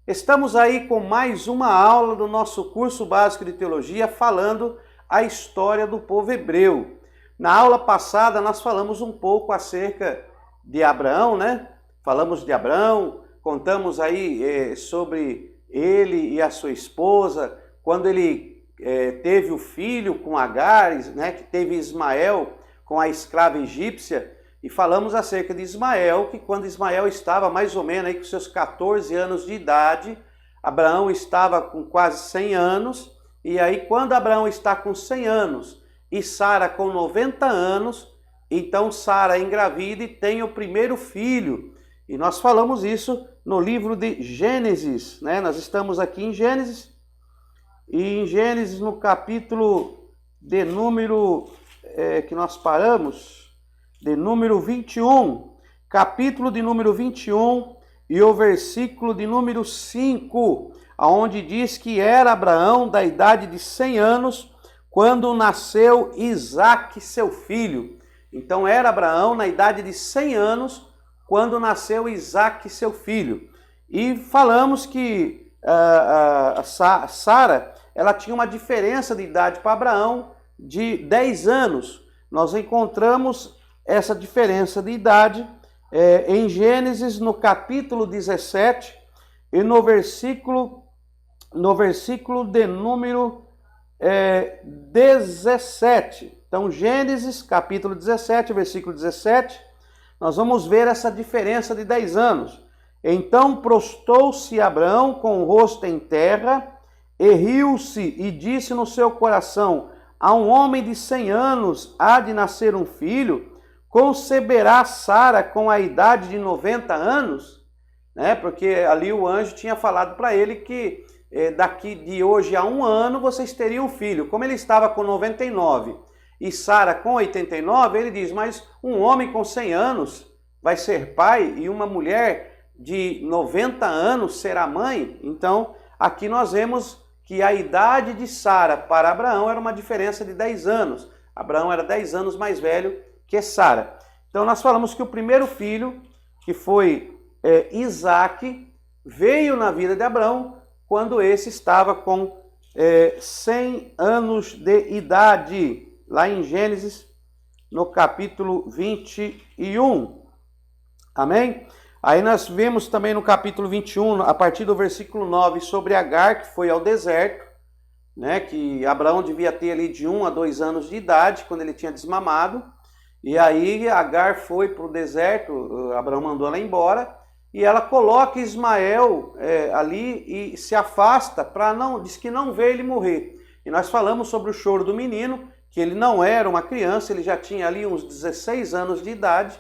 Estamos aí com mais uma aula do nosso curso básico de teologia falando a história do povo hebreu. Na aula passada nós falamos um pouco acerca de Abraão, né? Falamos de Abraão, contamos aí sobre ele e a sua esposa, quando ele teve o filho com Agar, né? Que teve Ismael com a escrava egípcia. E falamos acerca de Ismael, que quando Ismael estava mais ou menos aí com seus 14 anos de idade, Abraão estava com quase 100 anos, e aí quando Abraão está com 100 anos e Sara com 90 anos, então Sara engravida e tem o primeiro filho. E nós falamos isso no livro de Gênesis, né? Nós estamos aqui em Gênesis, e em Gênesis no capítulo de número que nós paramos, de número 21, capítulo de número 21 e o versículo de número 5, aonde diz que era Abraão da idade de 100 anos quando nasceu Isaque, seu filho. Então era Abraão na idade de 100 anos quando nasceu Isaque, seu filho. E falamos que Sara, ela tinha uma diferença de idade para Abraão de 10 anos. Nós encontramos essa diferença de idade em Gênesis, no capítulo 17, e no versículo de número 17. Então, Gênesis, capítulo 17, versículo 17, nós vamos ver essa diferença de 10 anos. Então prostou-se Abraão com o rosto em terra, e riu-se, e disse no seu coração: a um homem de 100 anos há de nascer um filho? Conceberá Sara com a idade de 90 anos? Né? Porque ali o anjo tinha falado para ele que daqui de hoje a um ano vocês teriam um filho. Como ele estava com 99 e Sara com 89, ele diz, mas um homem com 100 anos vai ser pai e uma mulher de 90 anos será mãe? Então, aqui nós vemos que a idade de Sara para Abraão era uma diferença de 10 anos. Abraão era 10 anos mais velho que Sara. Então nós falamos que o primeiro filho, que foi Isaque, veio na vida de Abraão quando esse estava com 100 anos de idade, lá em Gênesis, no capítulo 21. Amém? Aí nós vemos também no capítulo 21, a partir do versículo 9, sobre Agar, que foi ao deserto, né, que Abraão devia ter ali de 1 a 2 anos de idade, quando ele tinha desmamado. E aí Agar foi para o deserto, Abraão mandou ela embora, e ela coloca Ismael ali e se afasta, diz que não vê ele morrer. E nós falamos sobre o choro do menino, que ele não era uma criança, ele já tinha ali uns 16 anos de idade,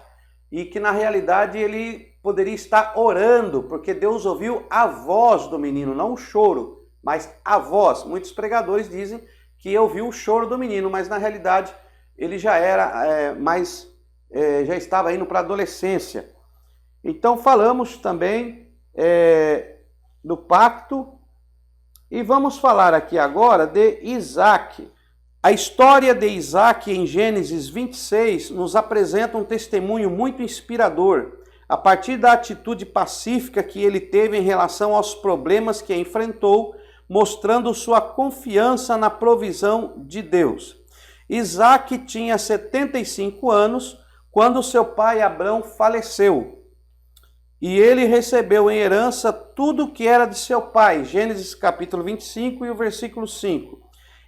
e que na realidade ele poderia estar orando, porque Deus ouviu a voz do menino, não o choro, mas a voz. Muitos pregadores dizem que ouviu o choro do menino, mas na realidade ele já era já estava indo para a adolescência. Então falamos também do pacto, e vamos falar aqui agora de Isaque. A história de Isaque em Gênesis 26 nos apresenta um testemunho muito inspirador, a partir da atitude pacífica que ele teve em relação aos problemas que enfrentou, mostrando sua confiança na provisão de Deus. Isaque tinha 75 anos quando seu pai Abrão faleceu. E ele recebeu em herança tudo o que era de seu pai. Gênesis capítulo 25 e o versículo 5.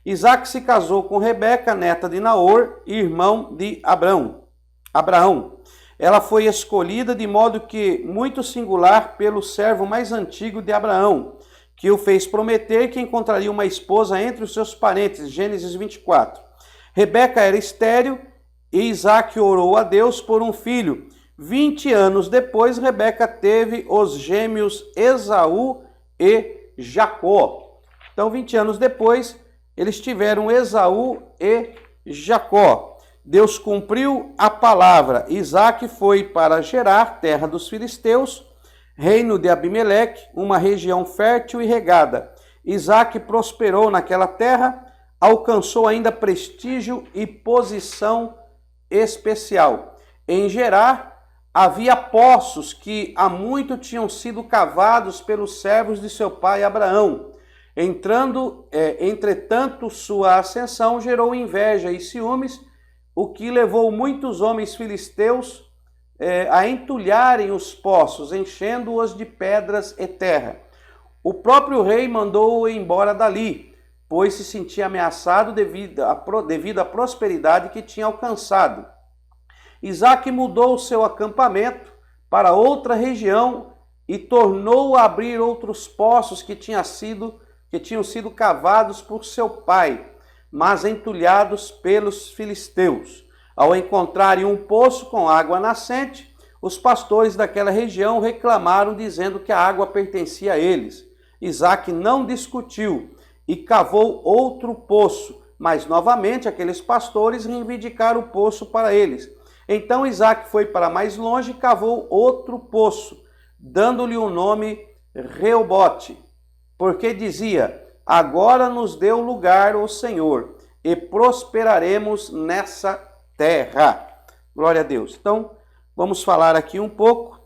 Isaque se casou com Rebeca, neta de Naor, irmão de Abraão. Ela foi escolhida de modo que muito singular pelo servo mais antigo de Abraão, que o fez prometer que encontraria uma esposa entre os seus parentes. Gênesis 24. Rebeca era estéril e Isaque orou a Deus por um filho. 20 anos depois, Rebeca teve os gêmeos Esaú e Jacó. Então, 20 anos depois, eles tiveram Esaú e Jacó. Deus cumpriu a palavra. Isaque foi para Gerar, terra dos filisteus, reino de Abimeleque, uma região fértil e regada. Isaque prosperou naquela terra, alcançou ainda prestígio e posição especial. Em Gerar, havia poços que há muito tinham sido cavados pelos servos de seu pai Abraão. Entretanto, sua ascensão gerou inveja e ciúmes, o que levou muitos homens filisteus a entulharem os poços, enchendo-os de pedras e terra. O próprio rei mandou-o embora dali, pois se sentia ameaçado devido à prosperidade que tinha alcançado. Isaque mudou o seu acampamento para outra região e tornou a abrir outros poços que tinham sido cavados por seu pai, mas entulhados pelos filisteus. Ao encontrarem um poço com água nascente, os pastores daquela região reclamaram, dizendo que a água pertencia a eles. Isaque não discutiu e cavou outro poço, mas novamente aqueles pastores reivindicaram o poço para eles. Então Isaque foi para mais longe e cavou outro poço, dando-lhe o nome Reobote, porque dizia: agora nos deu lugar o Senhor, e prosperaremos nessa terra. Glória a Deus. Então, vamos falar aqui um pouco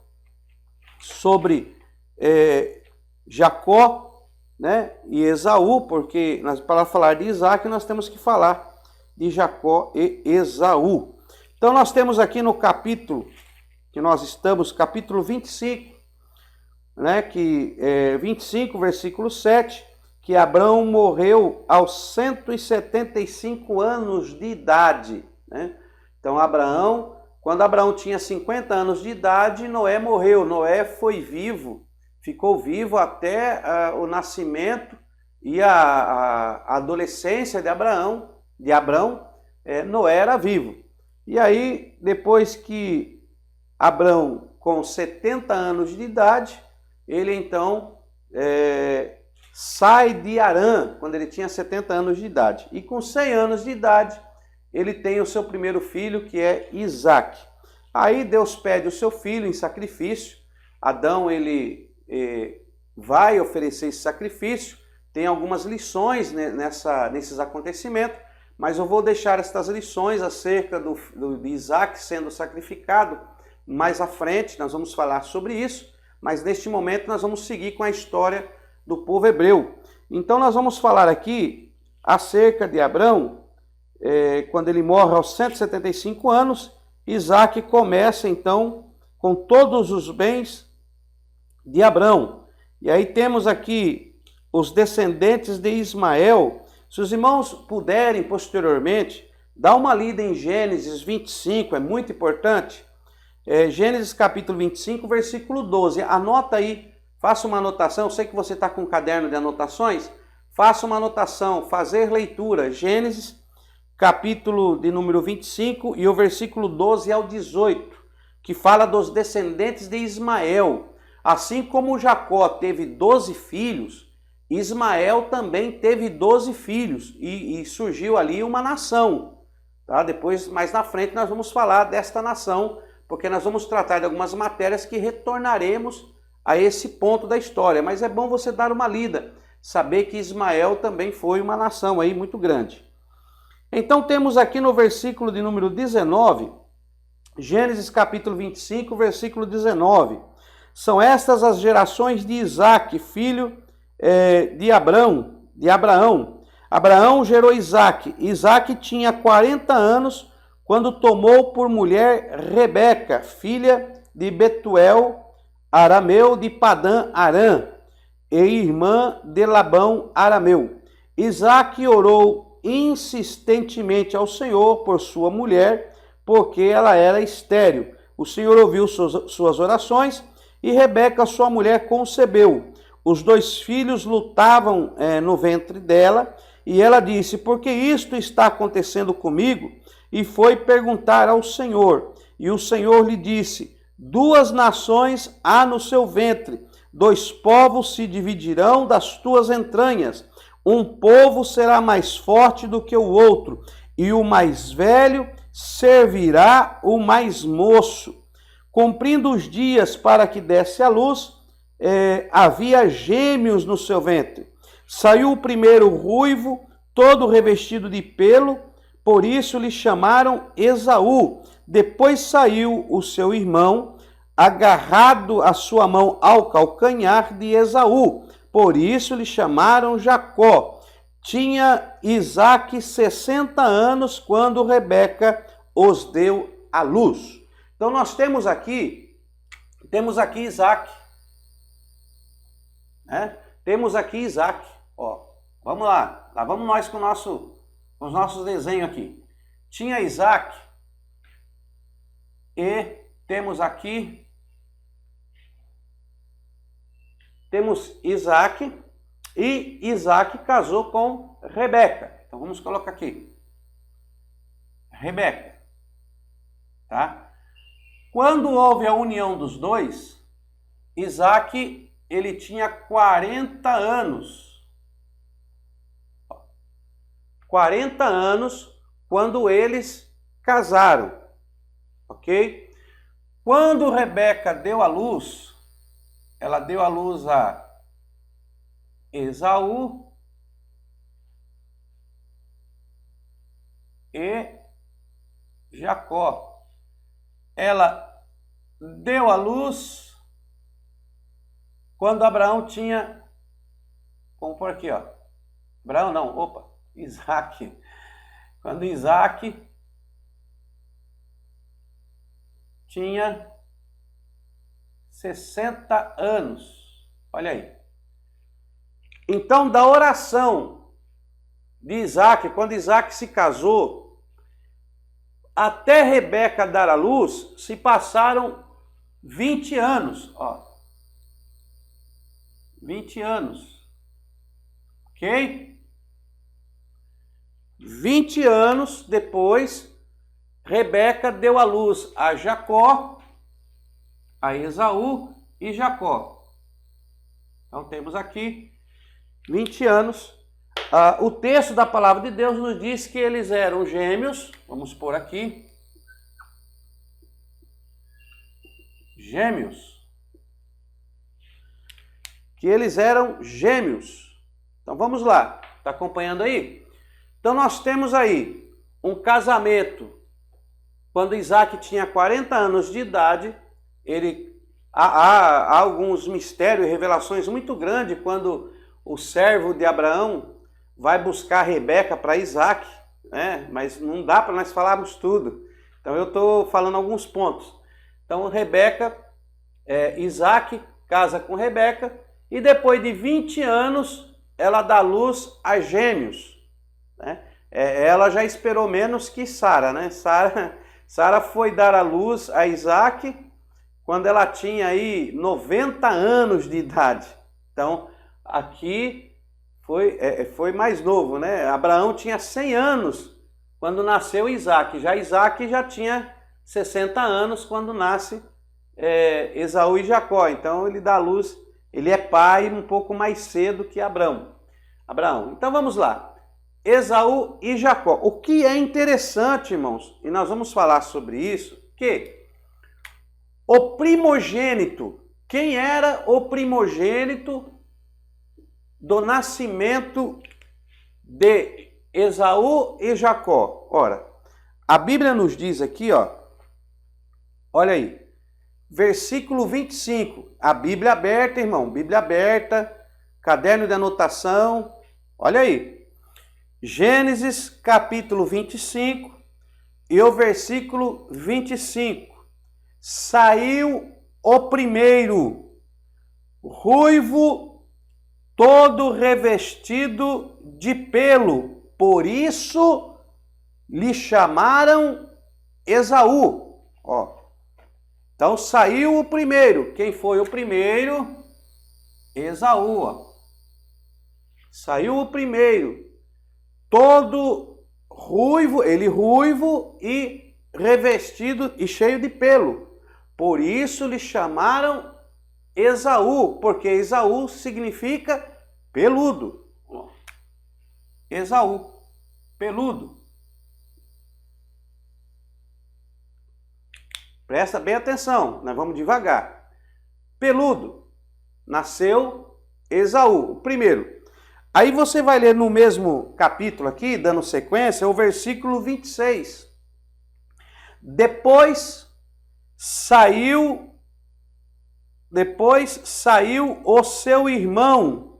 sobre Jacó, né, e Esaú, porque para falar de Isaque nós temos que falar de Jacó e Esaú. Então nós temos aqui no capítulo que nós estamos, capítulo 25, né, 25, versículo 7, que Abrão morreu aos 175 anos de idade, né? Então quando Abraão tinha 50 anos de idade, Noé morreu. Noé foi vivo, ficou vivo até o nascimento e a adolescência de Abraão. Noé era vivo. E aí, depois que Abrão, com 70 anos de idade, ele então sai de Harã, quando ele tinha 70 anos de idade. E com 100 anos de idade, ele tem o seu primeiro filho, que é Isaque. Aí Deus pede o seu filho em sacrifício. Adão, ele vai oferecer esse sacrifício. Tem algumas lições nesses acontecimentos, mas eu vou deixar estas lições acerca de Isaque sendo sacrificado mais à frente. Nós vamos falar sobre isso, mas neste momento nós vamos seguir com a história do povo hebreu. Então nós vamos falar aqui acerca de Abrão, quando ele morre aos 175 anos. Isaque começa então com todos os bens de Abrão. E aí temos aqui os descendentes de Ismael. Se os irmãos puderem posteriormente, dá uma lida em Gênesis 25, é muito importante. Gênesis capítulo 25, versículo 12. Anota aí, faça uma anotação. Eu sei que você está com um caderno de anotações. Faça uma anotação, fazer leitura. Gênesis capítulo de número 25 e o versículo 12 ao 18, que fala dos descendentes de Ismael. Assim como Jacó teve 12 filhos, Ismael também teve 12 filhos e surgiu ali uma nação. Tá? Depois, mais na frente, nós vamos falar desta nação, porque nós vamos tratar de algumas matérias que retornaremos a esse ponto da história. Mas é bom você dar uma lida, saber que Ismael também foi uma nação aí muito grande. Então temos aqui no versículo de número 19, Gênesis capítulo 25, versículo 19. São estas as gerações de Isaque, filho de Abraão. Abraão gerou Isaque. Isaque tinha 40 anos quando tomou por mulher Rebeca, filha de Betuel, arameu de Padã Arã, e irmã de Labão, arameu. Isaque orou insistentemente ao Senhor por sua mulher, porque ela era estéril. O Senhor ouviu suas orações e Rebeca, sua mulher, concebeu. Os 2 filhos lutavam no ventre dela, e ela disse: por que isto está acontecendo comigo? E foi perguntar ao Senhor. E o Senhor lhe disse: 2 nações há no seu ventre, 2 povos se dividirão das tuas entranhas. Um povo será mais forte do que o outro, e o mais velho servirá o mais moço. Cumprindo os dias para que desse à luz, havia gêmeos no seu ventre. Saiu o primeiro ruivo, todo revestido de pelo, por isso lhe chamaram Esaú. Depois saiu o seu irmão, agarrado a sua mão ao calcanhar de Esaú. Por isso lhe chamaram Jacó. Tinha Isaque 60 anos quando Rebeca os deu à luz. Então nós temos aqui Isaque. Né? Temos aqui Isaque. Ó, vamos lá vamos nós com os nossos desenhos aqui. Tinha Isaque e temos Isaque, e Isaque casou com Rebeca. Então vamos colocar aqui. Rebeca. Tá? Quando houve a união dos dois, Isaque, ele tinha 40 anos. 40 anos quando eles casaram. Ok? Quando Rebeca deu à luz, ela deu à luz a Esaú e Jacó. Ela deu à luz quando Abraão tinha, vamos por aqui, ó. Abraão não, Isaque. Quando Isaque tinha 60 anos. Olha aí. Então, da oração de Isaque, quando Isaque se casou, até Rebeca dar à luz, se passaram 20 anos. Ó. 20 anos. Ok? 20 anos depois, Rebeca deu à luz a Jacó, a Esaú e Jacó. Então temos aqui 20 anos. O texto da palavra de Deus nos diz que eles eram gêmeos. Vamos pôr aqui. Gêmeos. Que eles eram gêmeos. Então vamos lá. Está acompanhando aí? Então nós temos aí um casamento. Quando Isaque tinha 40 anos de idade, há alguns mistérios e revelações muito grandes quando o servo de Abraão vai buscar Rebeca para Isaque, né? Mas não dá para nós falarmos tudo. Então eu estou falando alguns pontos. Então Isaque casa com Rebeca e depois de 20 anos ela dá luz a gêmeos. Né? Ela já esperou menos que Sara, né? Sara foi dar a luz a Isaque quando ela tinha aí 90 anos de idade. Então, aqui foi mais novo, né? Abraão tinha 100 anos quando nasceu Isaque. Já Isaque já tinha 60 anos quando nasce Esaú e Jacó. Então, ele dá a luz, ele é pai um pouco mais cedo que Abraão. Então, vamos lá. Esaú e Jacó. O que é interessante, irmãos, e nós vamos falar sobre isso, que o primogênito, quem era o primogênito do nascimento de Esaú e Jacó? Ora, a Bíblia nos diz aqui, ó, olha aí, versículo 25, a Bíblia aberta, irmão, Bíblia aberta, caderno de anotação, olha aí. Gênesis capítulo 25 e o versículo 25. Saiu o primeiro, ruivo, todo revestido de pelo, por isso lhe chamaram Esaú. Ó. Então saiu o primeiro. Quem foi o primeiro? Esaú. Ó. Saiu o primeiro. Todo ruivo, ele ruivo e revestido e cheio de pelo. Por isso lhe chamaram Esaú, porque Esaú significa peludo. Esaú, peludo. Presta bem atenção, nós vamos devagar. Peludo. Nasceu Esaú, o primeiro. Aí você vai ler no mesmo capítulo aqui, dando sequência, o versículo 26. Depois saiu Depois saiu o seu irmão,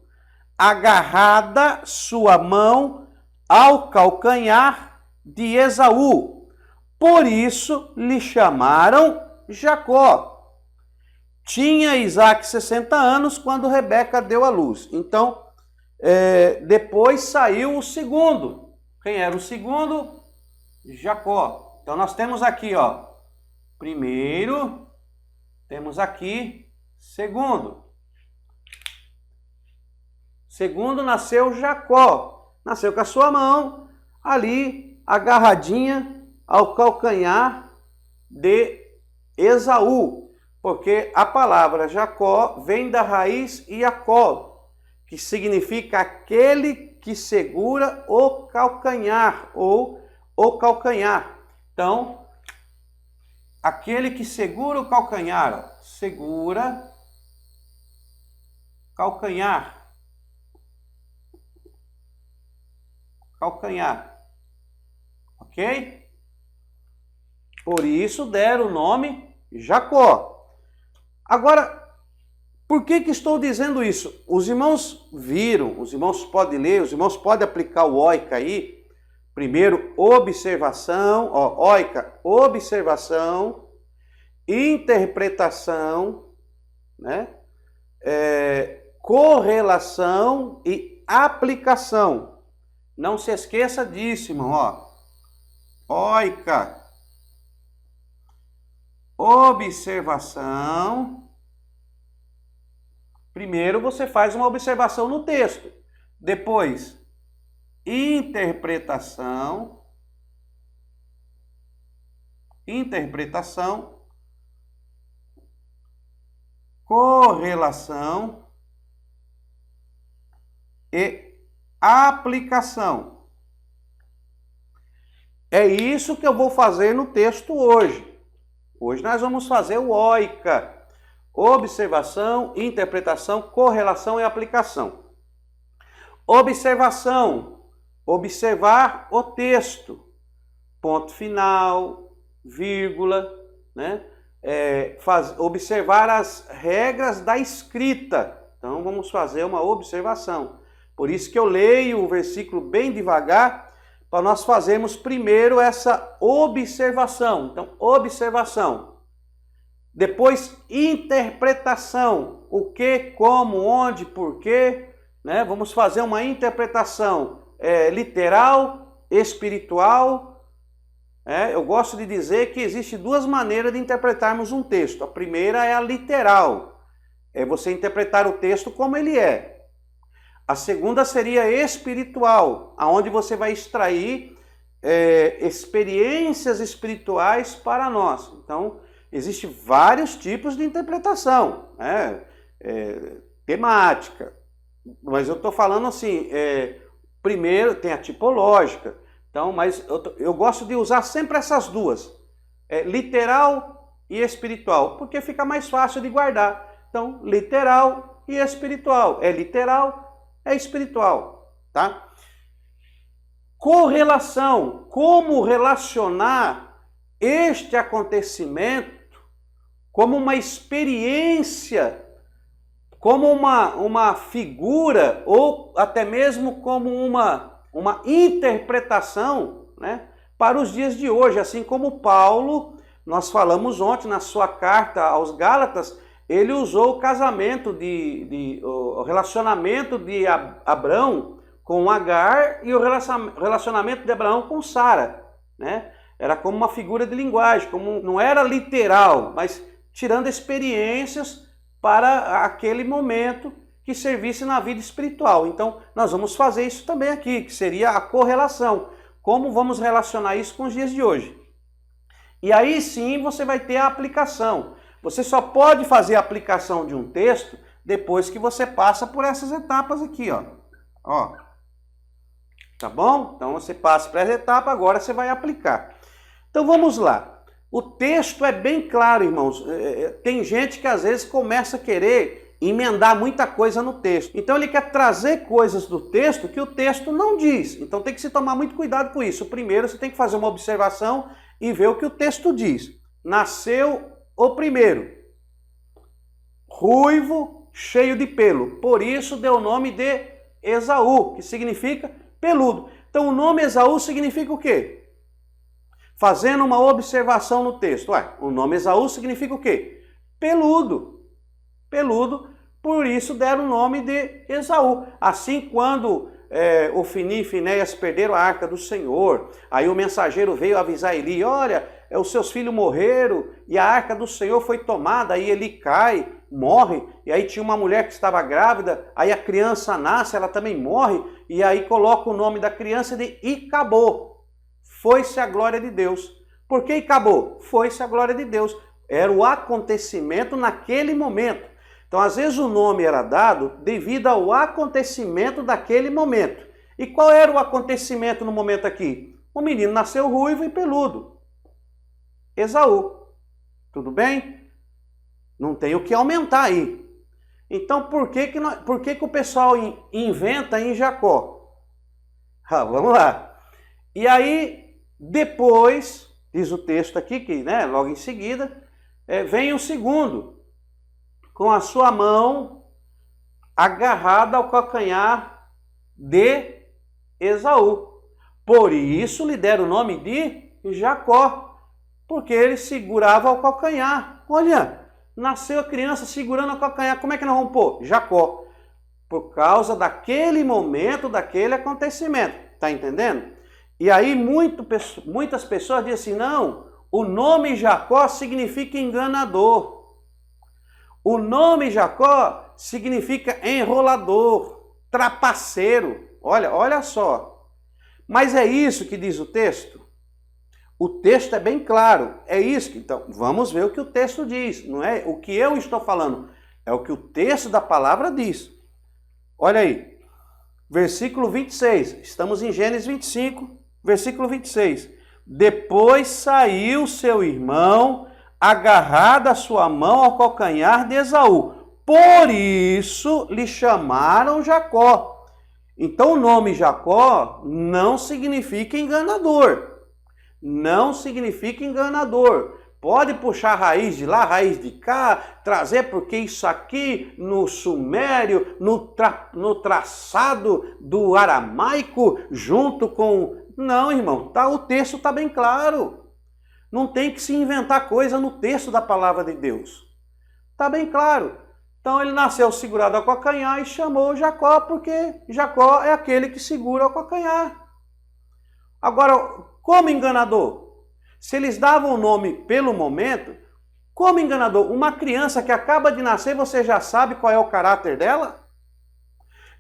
agarrada sua mão ao calcanhar de Esaú. Por isso lhe chamaram Jacó. Tinha Isaac 60 anos quando Rebeca deu à luz. Então, depois saiu o segundo. Quem era o segundo? Jacó. Então nós temos aqui, ó, primeiro, temos aqui segundo. Segundo nasceu Jacó. Nasceu com a sua mão ali agarradinha ao calcanhar de Esaú. Porque a palavra Jacó vem da raiz Iacó, que significa aquele que segura o calcanhar ou o calcanhar. Então, aquele que segura o calcanhar, ó, segura calcanhar. Calcanhar. Ok? Por isso deram o nome Jacó. Agora, por que estou dizendo isso? Os irmãos viram, os irmãos podem ler, os irmãos podem aplicar o oica aí. Primeiro, observação, ó, oica, observação, interpretação, né? Correlação e aplicação. Não se esqueça disso, irmão, ó. Oica, observação. Primeiro você faz uma observação no texto. Depois, interpretação. Interpretação. Correlação e aplicação. É isso que eu vou fazer no texto hoje. Hoje nós vamos fazer o oica. Observação, interpretação, correlação e aplicação. Observação. Observar o texto. Ponto final, vírgula, né? Observar as regras da escrita. Então vamos fazer uma observação. Por isso que eu leio o versículo bem devagar, para nós fazermos primeiro essa observação. Então, observação. Depois, interpretação. O que, como, onde, porquê. Né? Vamos fazer uma interpretação literal, espiritual. Eu gosto de dizer que existe duas maneiras de interpretarmos um texto. A primeira é a literal. É você interpretar o texto como ele é. A segunda seria espiritual, aonde você vai extrair experiências espirituais para nós. Então, existem vários tipos de interpretação, temática. Mas eu estou falando assim, primeiro tem a tipológica. Então, mas eu gosto de usar sempre essas duas, literal e espiritual, porque fica mais fácil de guardar. Então, literal e espiritual. É literal, é espiritual, tá? Correlação. Como relacionar este acontecimento como uma experiência, como uma figura, ou até mesmo como uma interpretação, né, para os dias de hoje. Assim como Paulo, nós falamos ontem na sua carta aos Gálatas, ele usou o casamento, o relacionamento de Abraão com Agar e o relacionamento de Abraão com Sara, né? Era como uma figura de linguagem, não era literal, mas tirando experiências para aquele momento que servisse na vida espiritual. Então, nós vamos fazer isso também aqui, que seria a correlação. Como vamos relacionar isso com os dias de hoje? E aí sim você vai ter a aplicação. Você só pode fazer a aplicação de um texto depois que você passa por essas etapas aqui, ó. Tá bom? Então você passa por essa etapa, agora você vai aplicar. Então vamos lá. O texto é bem claro, irmãos. Tem gente que às vezes começa a querer emendar muita coisa no texto. Então ele quer trazer coisas do texto que o texto não diz. Então tem que se tomar muito cuidado com isso. Primeiro você tem que fazer uma observação e ver o que o texto diz. Nasceu o primeiro. ruivo, cheio de pelo. Por isso deu o nome de Esaú, que significa peludo. Então o nome Esaú significa o quê? Fazendo uma observação no texto. O nome Esaú significa o quê? Peludo. Peludo, por isso deram o nome de Esaú. Assim, quando Ofni e Finéias perderam a arca do Senhor, aí o mensageiro veio avisar Eli, olha, os seus filhos morreram e a arca do Senhor foi tomada, aí Eli cai, morre, e aí tinha uma mulher que estava grávida, aí a criança nasce, ela também morre, e aí coloca o nome da criança de Icabô. Foi-se a glória de Deus. Por que Icabô? Foi-se a glória de Deus. Era o acontecimento naquele momento. Então, às vezes o nome era dado devido ao acontecimento daquele momento. E qual era o acontecimento no momento aqui? O menino nasceu ruivo e peludo. Esaú. Tudo bem? Não tem o que aumentar aí. Então, por que o pessoal inventa em Jacó? Vamos lá. E aí, depois, diz o texto aqui, que logo em seguida, vem o segundo, com a sua mão agarrada ao calcanhar de Esaú. Por isso lhe deram o nome de Jacó, porque ele segurava o calcanhar. Olha, nasceu a criança segurando o calcanhar. Como é que nós vamos pôr? Jacó. Por causa daquele momento, daquele acontecimento. Está entendendo? E aí muitas pessoas dizem assim, não, o nome Jacó significa enganador. O nome Jacó significa enrolador, trapaceiro. Olha só. Mas é isso que diz o texto? O texto é bem claro. É isso. Então, vamos ver o que o texto diz. Não é o que eu estou falando. É o que o texto da palavra diz. Olha aí. Versículo 26. Estamos em Gênesis 25, versículo 26. Depois saiu seu irmão, agarrada a sua mão ao calcanhar de Esaú. Por isso lhe chamaram Jacó. Então o nome Jacó não significa enganador. Não significa enganador. Pode puxar raiz de lá, raiz de cá, trazer porque isso aqui no sumério, no traçado do aramaico, junto com... Não, irmão, o texto está bem claro. Não tem que se inventar coisa no texto da palavra de Deus. Está bem claro. Então ele nasceu segurado ao calcanhar e chamou Jacó, porque Jacó é aquele que segura o calcanhar. Agora, como enganador? Se eles davam o nome pelo momento, como enganador? Uma criança que acaba de nascer, você já sabe qual é o caráter dela?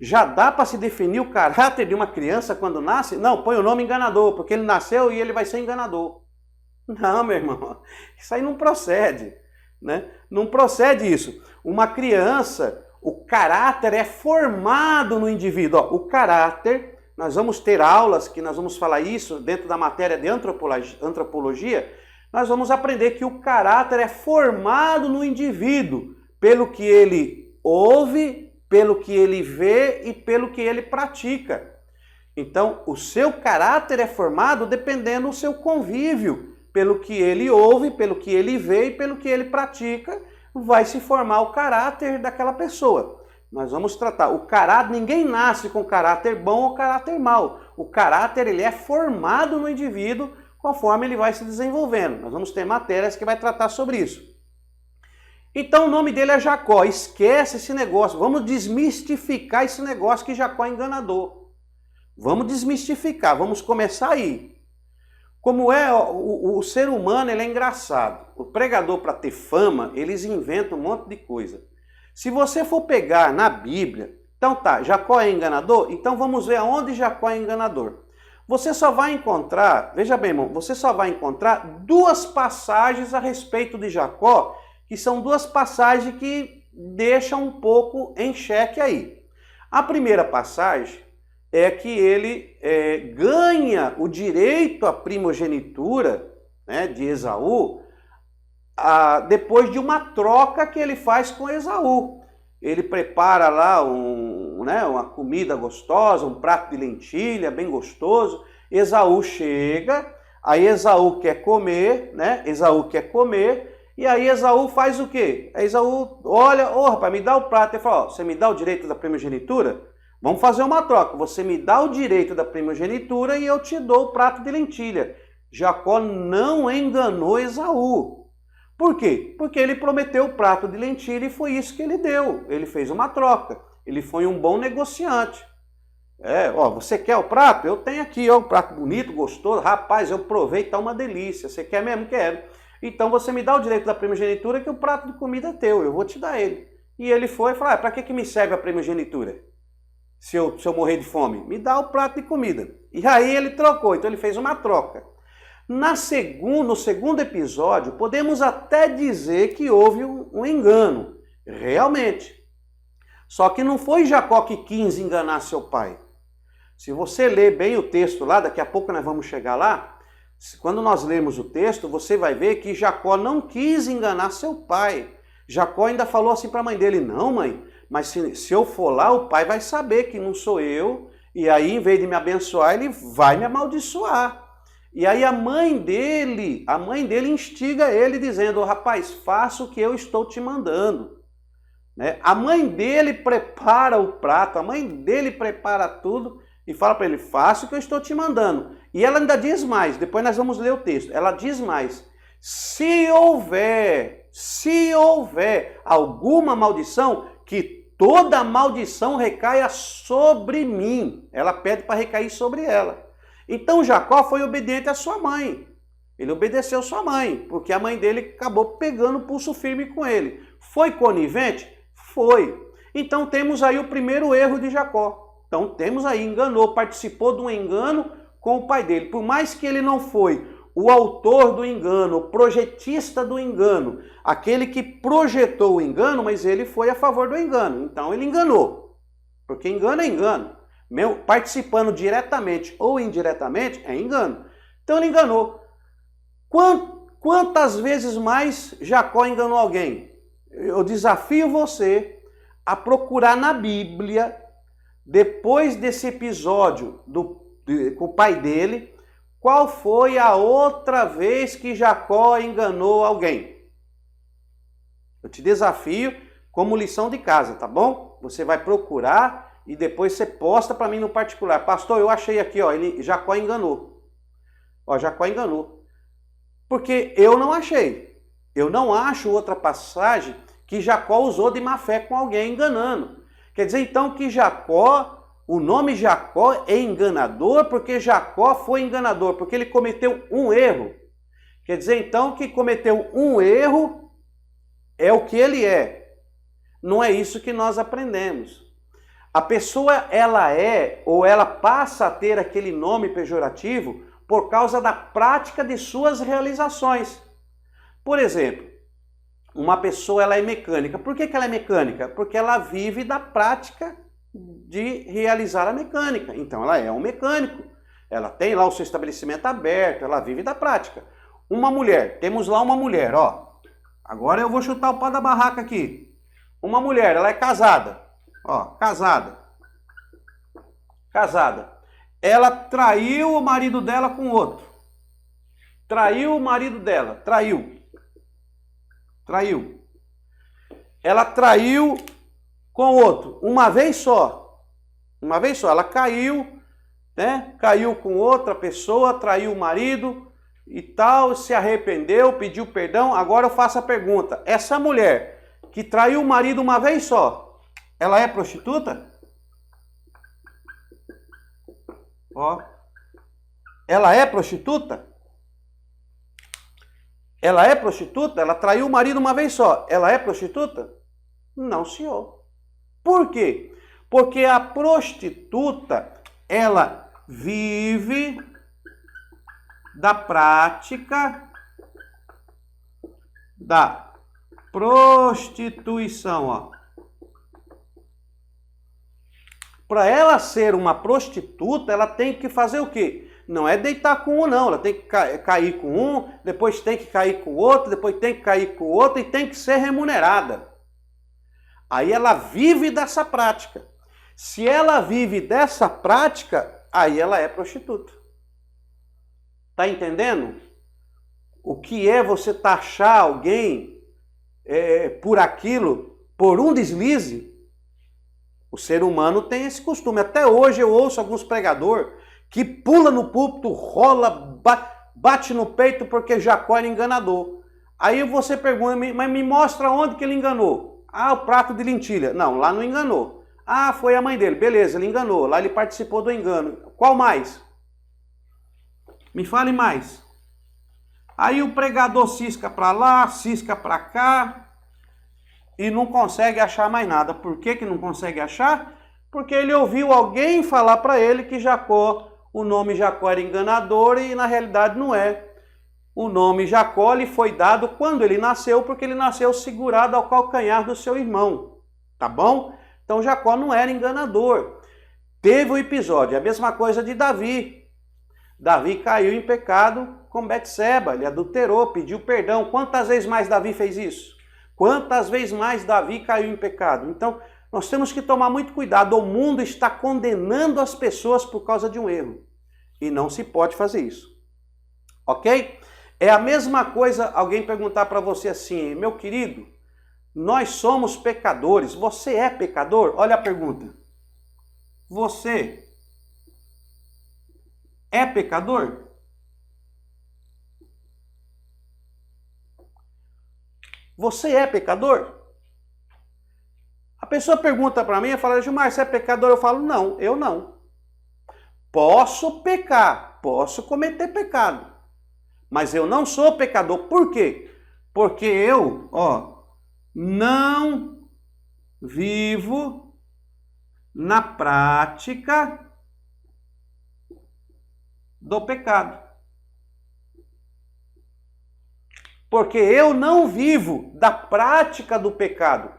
Já dá para se definir o caráter de uma criança quando nasce? Não, põe o nome enganador, porque ele nasceu e ele vai ser enganador. Não, meu irmão, isso aí não procede, né? Não procede isso. Uma criança, o caráter é formado no indivíduo. O caráter, nós vamos ter aulas que nós vamos falar isso dentro da matéria de antropologia, nós vamos aprender que o caráter é formado no indivíduo, pelo que ele ouve, pelo que ele vê e pelo que ele pratica. Então, o seu caráter é formado dependendo do seu convívio, pelo que ele ouve, pelo que ele vê e pelo que ele pratica, vai se formar o caráter daquela pessoa. Nós vamos tratar o caráter, ninguém nasce com caráter bom ou caráter mau. O caráter ele é formado no indivíduo conforme ele vai se desenvolvendo. Nós vamos ter matérias que vai tratar sobre isso. Então o nome dele é Jacó. Esquece esse negócio. Vamos desmistificar esse negócio que Jacó é enganador. Vamos desmistificar, vamos começar aí. Como é o ser humano, ele é engraçado. O pregador, para ter fama, eles inventam um monte de coisa. Se você for pegar na Bíblia, então tá, Jacó é enganador? Então vamos ver aonde Jacó é enganador. Você só vai encontrar, veja bem, irmão, você só vai encontrar duas passagens a respeito de Jacó, que são duas passagens que deixam um pouco em xeque aí. A primeira passagem é que ele ganha o direito à primogenitura, né, de Esaú, depois de uma troca que ele faz com Esaú. Ele prepara lá uma comida gostosa, um prato de lentilha bem gostoso. Esaú chega, aí Esaú quer comer, né? Esaú quer comer, E aí Esaú faz o quê? Esaú olha, rapaz, me dá o prato. Ele fala, você me dá o direito da primogenitura? Vamos fazer uma troca. Você me dá o direito da primogenitura e eu te dou o prato de lentilha. Jacó não enganou Esaú. Por quê? Porque ele prometeu o prato de lentilha e foi isso que ele deu. Ele fez uma troca. Ele foi um bom negociante. Você quer o prato? Eu tenho aqui, um prato bonito, gostoso. Rapaz, eu provei, tá uma delícia. Você quer mesmo? Quero. Então você me dá o direito da primogenitura que o prato de comida é teu. Eu vou te dar ele. E ele foi e falou, para que me serve a primogenitura? Se eu morrer de fome? Me dá o prato de comida. E aí ele trocou. Então ele fez uma troca. No segundo episódio, podemos até dizer que houve um engano. Realmente. Só que não foi Jacó que quis enganar seu pai. Se você ler bem o texto lá, daqui a pouco nós vamos chegar lá, quando nós lermos o texto, você vai ver que Jacó não quis enganar seu pai. Jacó ainda falou assim para a mãe dele, não mãe, mas se eu for lá, o pai vai saber que não sou eu, e aí em vez de me abençoar, ele vai me amaldiçoar. E aí a mãe dele instiga ele dizendo, rapaz, faça o que eu estou te mandando. Né? A mãe dele prepara o prato, a mãe dele prepara tudo e fala para ele, faça o que eu estou te mandando. E ela ainda diz mais, depois nós vamos ler o texto, ela diz mais, se houver alguma maldição, que toda maldição recaia sobre mim. Ela pede para recair sobre ela. Então Jacó foi obediente à sua mãe. Ele obedeceu sua mãe, porque a mãe dele acabou pegando o pulso firme com ele. Foi conivente? Foi. Então temos aí o primeiro erro de Jacó. Então temos aí, enganou, participou de um engano com o pai dele. Por mais que ele não foi o autor do engano, o projetista do engano, aquele que projetou o engano, mas ele foi a favor do engano. Então ele enganou. Porque engano é engano. Participando diretamente ou indiretamente é engano. Então ele enganou. Quantas vezes mais Jacó enganou alguém? Eu desafio você a procurar na Bíblia, depois desse episódio com o pai dele, qual foi a outra vez que Jacó enganou alguém. Eu te desafio como lição de casa, tá bom? Você vai procurar e depois você posta para mim no particular. Pastor, eu achei aqui, Jacó enganou. Jacó enganou. Porque eu não achei. Eu não acho outra passagem que Jacó usou de má fé com alguém enganando. Quer dizer então que o nome Jacó é enganador porque Jacó foi enganador, porque ele cometeu um erro. Quer dizer então que cometeu um erro é o que ele é. Não é isso que nós aprendemos. A pessoa ela passa a ter aquele nome pejorativo por causa da prática de suas realizações. Por exemplo, uma pessoa ela é mecânica. Por que ela é mecânica? Porque ela vive da prática de realizar a mecânica. Então ela é um mecânico. Ela tem lá o seu estabelecimento aberto, ela vive da prática. Uma mulher, temos lá uma mulher, Agora eu vou chutar o pau da barraca aqui. Uma mulher, ela é casada. Casada. Ela traiu o marido dela com outro. Traiu o marido dela. Traiu. Ela traiu com outro. Uma vez só. Ela caiu, né? Caiu com outra pessoa, traiu o marido e tal, se arrependeu, pediu perdão. Agora eu faço a pergunta. Essa mulher que traiu o marido uma vez só, ela é prostituta? Ela é prostituta? Ela é prostituta? Ela traiu o marido uma vez só. Ela é prostituta? Não, senhor. Por quê? Porque a prostituta, ela vive da prática da prostituição, Para ela ser uma prostituta, ela tem que fazer o quê? Não é deitar com um, não. Ela tem que cair com um, depois tem que cair com o outro, depois tem que cair com o outro e tem que ser remunerada. Aí ela vive dessa prática. Se ela vive dessa prática, aí ela é prostituta. Tá entendendo? o que é você taxar alguém por aquilo, por um deslize. O ser humano tem esse costume. Até hoje eu ouço alguns pregadores que pula no púlpito, rola, bate no peito porque Jacó era enganador. Aí você pergunta, mas me mostra onde que ele enganou. Ah, o prato de lentilha. Não, lá não enganou. Ah, foi a mãe dele. Beleza, ele enganou. Lá ele participou do engano. Qual mais? Me fale mais. Aí o pregador cisca para lá, cisca para cá e não consegue achar mais nada. Por que que não consegue achar? Porque ele ouviu alguém falar para ele que Jacó, o nome Jacó era enganador e na realidade não é. O nome Jacó lhe foi dado quando ele nasceu, porque ele nasceu segurado ao calcanhar do seu irmão. Tá bom? Então Jacó não era enganador. Teve o episódio, a mesma coisa de Davi. Davi caiu em pecado com Betseba, ele adulterou, pediu perdão. Quantas vezes mais Davi fez isso? Quantas vezes mais Davi caiu em pecado? Então, nós temos que tomar muito cuidado. O mundo está condenando as pessoas por causa de um erro. E não se pode fazer isso. Ok? É a mesma coisa alguém perguntar para você assim, meu querido, nós somos pecadores, você é pecador? Olha a pergunta. Você é pecador? Você é pecador? A pessoa pergunta para mim e fala, Gilmar, você é pecador? Eu falo, não, eu não. Posso pecar, posso cometer pecado, mas eu não sou pecador. Por quê? Porque eu, não vivo na prática do pecado. Porque eu não vivo da prática do pecado.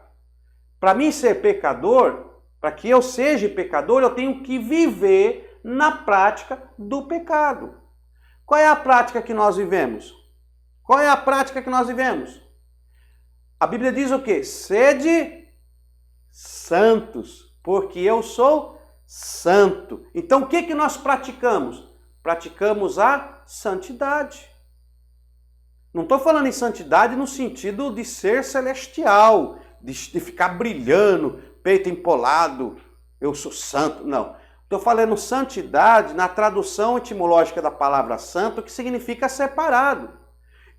Para mim ser pecador, para que eu seja pecador, eu tenho que viver na prática do pecado. Qual é a prática que nós vivemos? Qual é a prática que nós vivemos? A Bíblia diz o quê? Sede santos, porque eu sou santo. Então o que nós praticamos? Praticamos a santidade. Não estou falando em santidade no sentido de ser celestial, de ficar brilhando, peito empolado, eu sou santo. Não. Estou falando santidade na tradução etimológica da palavra santo, que significa separado.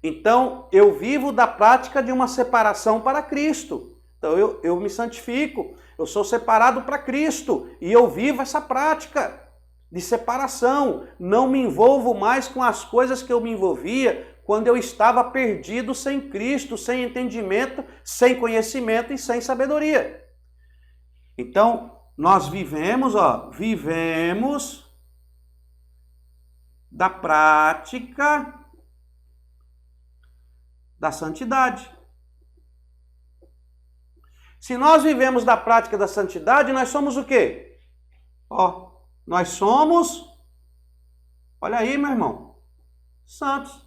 Então, eu vivo da prática de uma separação para Cristo. Então, eu me santifico, eu sou separado para Cristo e eu vivo essa prática de separação. Não me envolvo mais com as coisas que eu me envolvia quando eu estava perdido sem Cristo, sem entendimento, sem conhecimento e sem sabedoria. Então, nós vivemos da prática da santidade. Se nós vivemos da prática da santidade, nós somos o quê? Nós somos, olha aí, meu irmão, santos.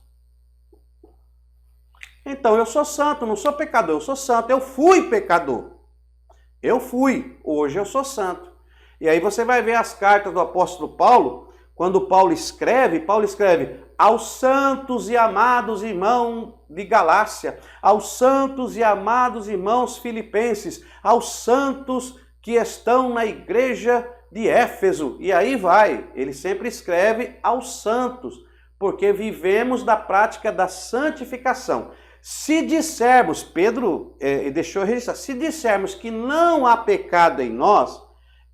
Então, eu sou santo, não sou pecador, eu sou santo. Eu fui pecador. Hoje eu sou santo. E aí você vai ver as cartas do apóstolo Paulo, quando Paulo escreve aos santos e amados irmãos de Galácia, aos santos e amados irmãos filipenses, aos santos que estão na igreja de Éfeso. E aí vai, ele sempre escreve aos santos, porque vivemos da prática da santificação. Se dissermos, Pedro deixou registrar, se dissermos que não há pecado em nós,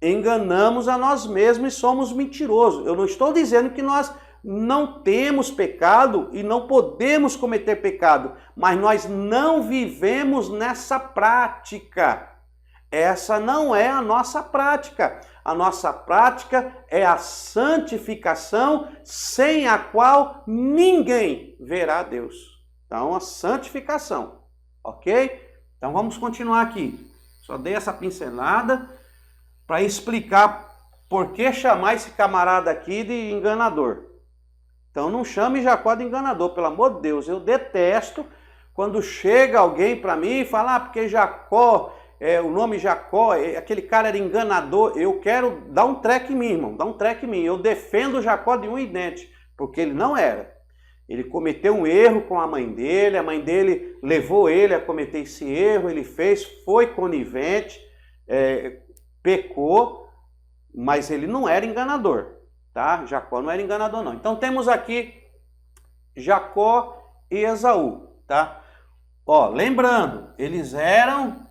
enganamos a nós mesmos e somos mentirosos. Eu não estou dizendo que nós não temos pecado e não podemos cometer pecado, mas nós não vivemos nessa prática. Essa não é a nossa prática. A nossa prática é a santificação, sem a qual ninguém verá Deus. Então, a santificação, ok? Então, vamos continuar aqui. Só dei essa pincelada para explicar por que chamar esse camarada aqui de enganador. Então, não chame Jacó de enganador, pelo amor de Deus. Eu detesto quando chega alguém para mim e fala, porque Jacó, o nome Jacó, aquele cara era enganador. Eu quero dar um treco em mim, irmão, dar um treco em mim. Eu defendo Jacó de unha e dente, porque ele não era. Ele cometeu um erro com a mãe dele levou ele a cometer esse erro, ele fez, foi conivente, pecou, mas ele não era enganador, tá? Jacó não era enganador não. Então temos aqui Jacó e Esaú, tá? Ó, lembrando, eles eram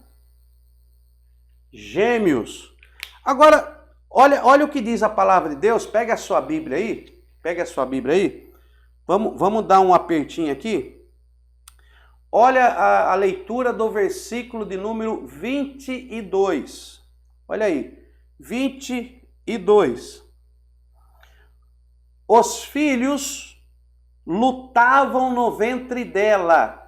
gêmeos. Agora, olha o que diz a palavra de Deus, pega a sua Bíblia aí, Vamos dar um apertinho aqui. Olha a leitura do versículo de número 22. Olha aí, 22. Os filhos lutavam no ventre dela.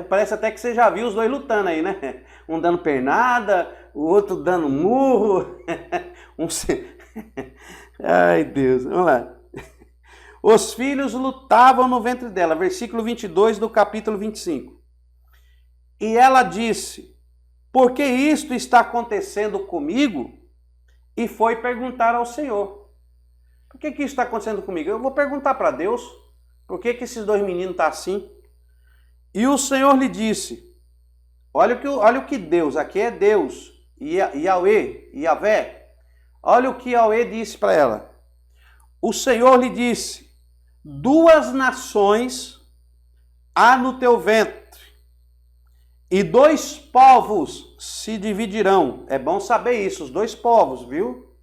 Parece até que você já viu os dois lutando aí, né? Um dando pernada, o outro dando murro. Ai, Deus, vamos lá. Os filhos lutavam no ventre dela, versículo 22 do capítulo 25. E ela disse, por que isto está acontecendo comigo? E foi perguntar ao Senhor. Por que isso está acontecendo comigo? Eu vou perguntar para Deus, por que esses dois meninos estão assim? E o Senhor lhe disse, olha o que Deus, aqui é Deus, Yahvé. Olha o que Yahvé disse para ela. O Senhor lhe disse, 2 nações há no teu ventre, e 2 povos se dividirão. É bom saber isso, os 2 povos, viu?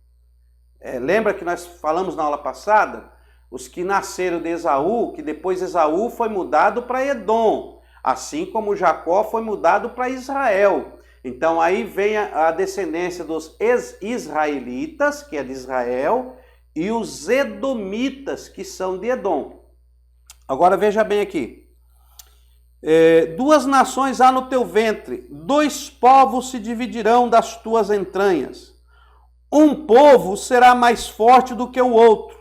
Lembra que nós falamos na aula passada? Os que nasceram de Esaú, que depois Esaú foi mudado para Edom, assim como Jacó foi mudado para Israel. Então aí vem a descendência dos israelitas, que é de Israel, e os edomitas, que são de Edom. Agora veja bem aqui. 2 nações há no teu ventre, 2 povos se dividirão das tuas entranhas. Um povo será mais forte do que o outro.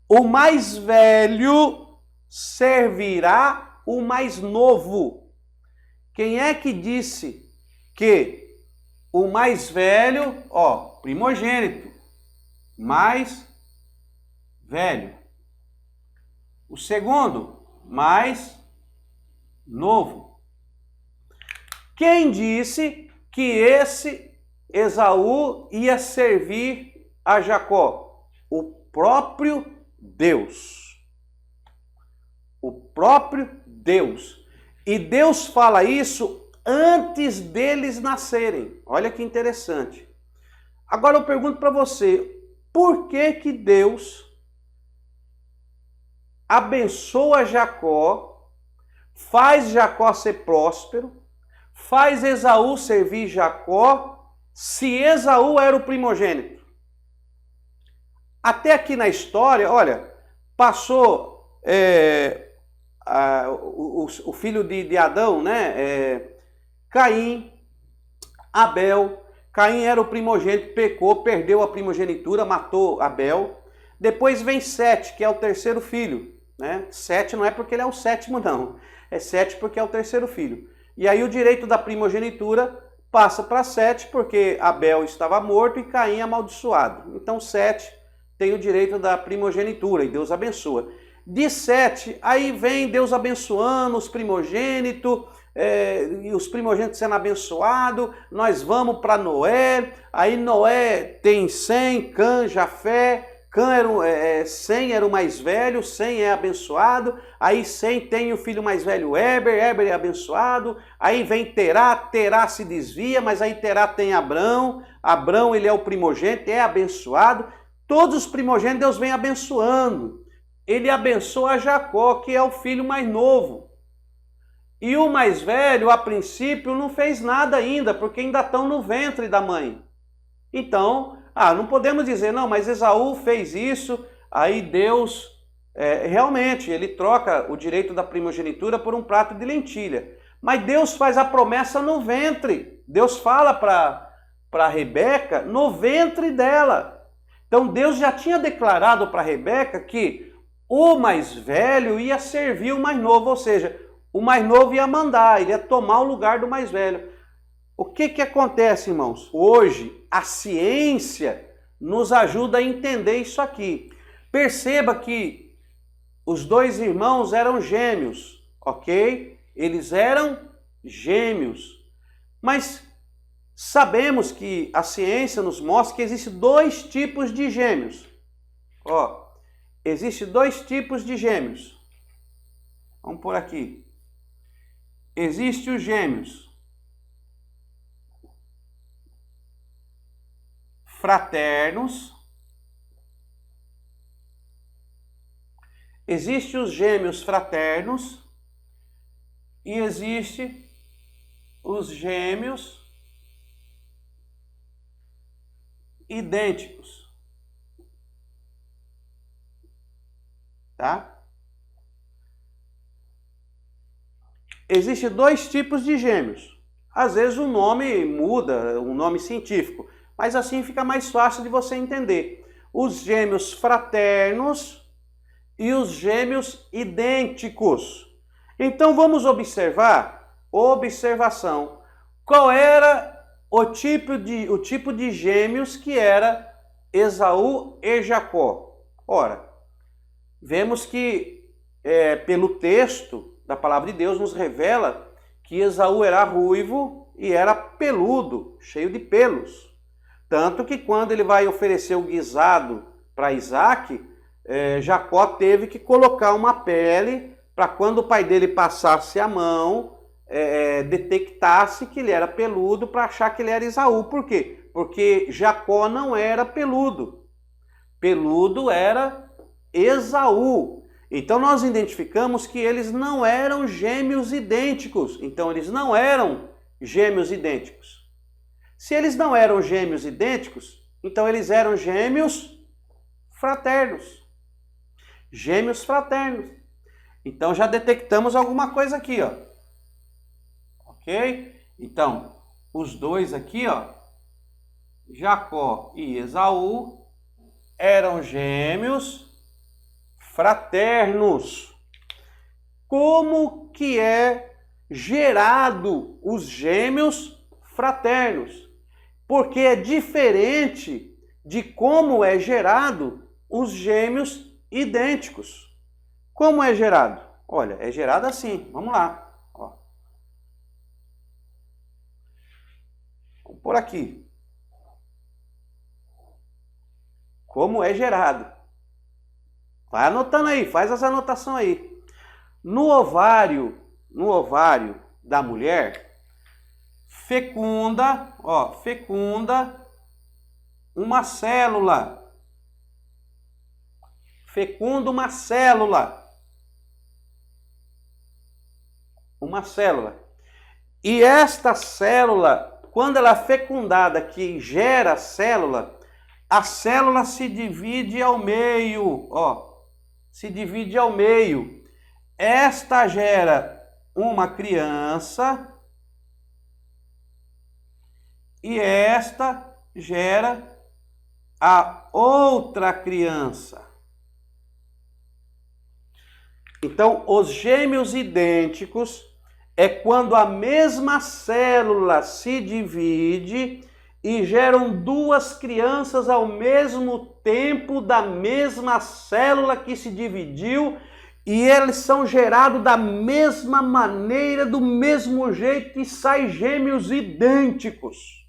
O mais velho servirá o mais novo. Quem é que disse que o mais velho, primogênito, mais velho. O segundo, mais novo. Quem disse que esse Esaú ia servir a Jacó? O próprio Deus. O próprio Deus. E Deus fala isso antes deles nascerem. Olha que interessante. Agora eu pergunto para você, por que Deus abençoa Jacó, faz Jacó ser próspero, faz Esaú servir Jacó, se Esaú era o primogênito? Até aqui na história, olha, passou o filho de Adão, né? Caim, Abel. Caim era o primogênito, pecou, perdeu a primogenitura, matou Abel. Depois vem Sete, que é o terceiro filho, né? Sete não é porque ele é o sétimo, não. É Sete porque é o terceiro filho. E aí o direito da primogenitura passa para Sete, porque Abel estava morto e Caim amaldiçoado. Então Sete tem o direito da primogenitura e Deus abençoa. De Sete, aí vem Deus abençoando os primogênitos, e os primogênitos sendo abençoados, nós vamos para Noé, aí Noé tem Sem, Cã, Jafé, Sem era o mais velho, Sem é abençoado, aí Sem tem o filho mais velho Éber é abençoado, aí vem Terá, Terá se desvia, mas aí Terá tem Abrão ele é o primogênito, é abençoado, todos os primogênitos Deus vem abençoando, ele abençoa Jacó, que é o filho mais novo. E o mais velho, a princípio, não fez nada ainda, porque ainda estão no ventre da mãe. Então, não podemos dizer, não, mas Esaú fez isso, aí Deus, realmente, ele troca o direito da primogenitura por um prato de lentilha. Mas Deus faz a promessa no ventre. Deus fala para Rebeca no ventre dela. Então, Deus já tinha declarado para Rebeca que o mais velho ia servir o mais novo, ou seja, o mais novo ia mandar, ele ia tomar o lugar do mais velho. O que acontece, irmãos? Hoje, a ciência nos ajuda a entender isso aqui. Perceba que os dois irmãos eram gêmeos, ok? Eles eram gêmeos. Mas sabemos que a ciência nos mostra que existem dois tipos de gêmeos. Ó, existem dois tipos de gêmeos. Vamos por aqui. Existem os gêmeos fraternos. Existem os gêmeos fraternos e existem os gêmeos idênticos. Tá? Existem dois tipos de gêmeos. Às vezes o nome muda, o nome científico, mas assim fica mais fácil de você entender. Os gêmeos fraternos e os gêmeos idênticos. Então vamos observar, observação, qual era o tipo de gêmeos que era Esaú e Jacó. Ora, vemos que pelo texto da palavra de Deus nos revela que Esaú era ruivo e era peludo, cheio de pelos. Tanto que quando ele vai oferecer o guisado para Isaac, Jacó teve que colocar uma pele para quando o pai dele passasse a mão, detectasse que ele era peludo para achar que ele era Esaú. Por quê? Porque Jacó não era peludo. Peludo era Esaú. Então nós identificamos que eles não eram gêmeos idênticos. Então eles não eram gêmeos idênticos. Se eles não eram gêmeos idênticos, então eles eram gêmeos fraternos. Gêmeos fraternos. Então já detectamos alguma coisa aqui, ó. Ok? Então, os dois aqui, ó, Jacó e Esaú, eram gêmeos fraternos. Como que é gerado os gêmeos fraternos? Porque é diferente de como é gerado os gêmeos idênticos. Como é gerado? Olha, é gerado assim. Vamos lá. Ó. Vamos por aqui. Como é gerado? Vai anotando aí, faz essa anotação aí. No ovário da mulher, fecunda uma célula. Fecunda uma célula. Uma célula. E esta célula, quando ela é fecundada, que gera a célula se divide ao meio, ó. Se divide ao meio. Esta gera uma criança e esta gera a outra criança. Então, os gêmeos idênticos é quando a mesma célula se divide e geram duas crianças ao mesmo tempo da mesma célula que se dividiu, e eles são gerados da mesma maneira, do mesmo jeito, e saem gêmeos idênticos.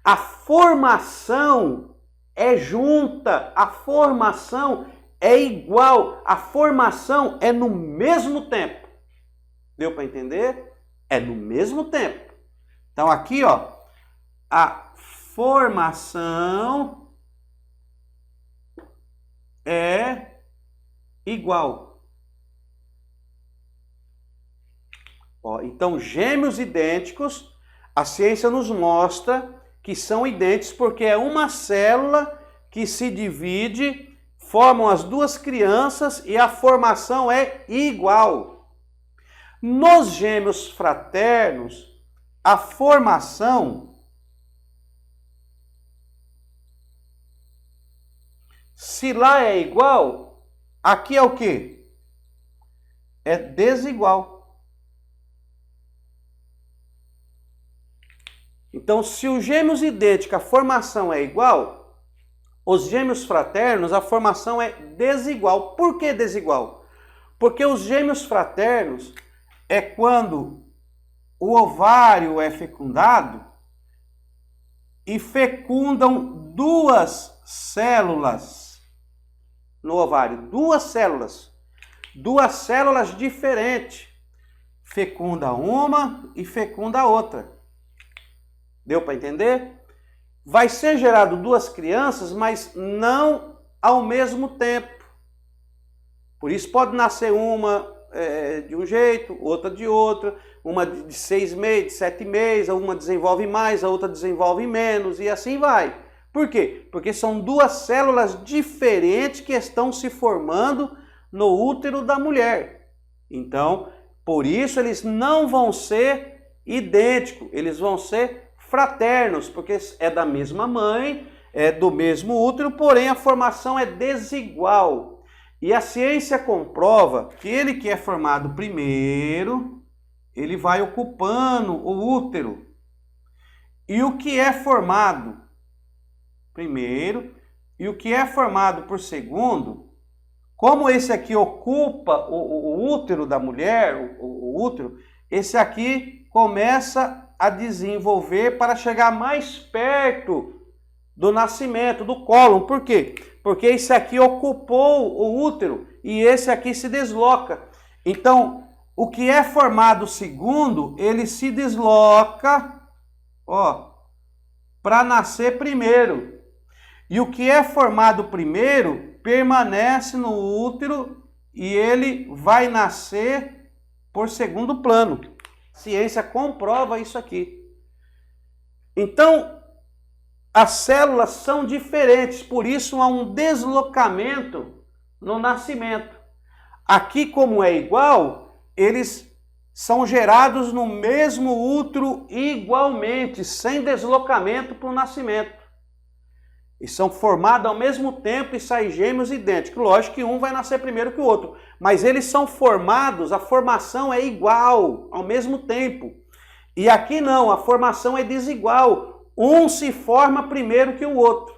A formação é junta, a formação é igual, a formação é no mesmo tempo. Deu para entender? É no mesmo tempo. Então aqui, ó, a formação é igual. Ó, então, gêmeos idênticos, a ciência nos mostra que são idênticos porque é uma célula que se divide, formam as duas crianças e a formação é igual. Nos gêmeos fraternos, a formação se lá é igual, aqui é o quê? É desigual. Então, se os gêmeos idênticos, a formação é igual, Os gêmeos fraternos, a formação é desigual. Por que desigual? Porque os gêmeos fraternos é quando o ovário é fecundado e fecundam duas células no ovário. Duas células diferentes. Fecunda uma e fecunda a outra. Deu para entender? Vai ser gerado duas crianças, mas não ao mesmo tempo. Por isso pode nascer uma de um jeito, outra de outra, uma de 6 meses, de 7 meses, uma desenvolve mais, a outra desenvolve menos, e assim vai. Por quê? Porque são duas células diferentes que estão se formando no útero da mulher. Então, por isso eles não vão ser idênticos, eles vão ser fraternos, porque é da mesma mãe, é do mesmo útero, porém a formação é desigual. E a ciência comprova que ele que é formado primeiro, ele vai ocupando o útero. E o que é formado primeiro e o que é formado por segundo, como esse aqui ocupa o útero da mulher, o útero, esse aqui começa a desenvolver para chegar mais perto do nascimento, do cólon. Por quê? Porque esse aqui ocupou o útero e esse aqui se desloca. Então, o que é formado segundo, ele se desloca, para nascer primeiro. E o que é formado primeiro permanece no útero e ele vai nascer por segundo plano. A ciência comprova isso aqui. Então, as células são diferentes, por isso há um deslocamento no nascimento. Aqui, como é igual, eles são gerados no mesmo útero igualmente, sem deslocamento para o nascimento. E são formados ao mesmo tempo e saem gêmeos idênticos. Lógico que um vai nascer primeiro que o outro, mas eles são formados, a formação é igual, ao mesmo tempo. E aqui não, a formação é desigual. Um se forma primeiro que o outro.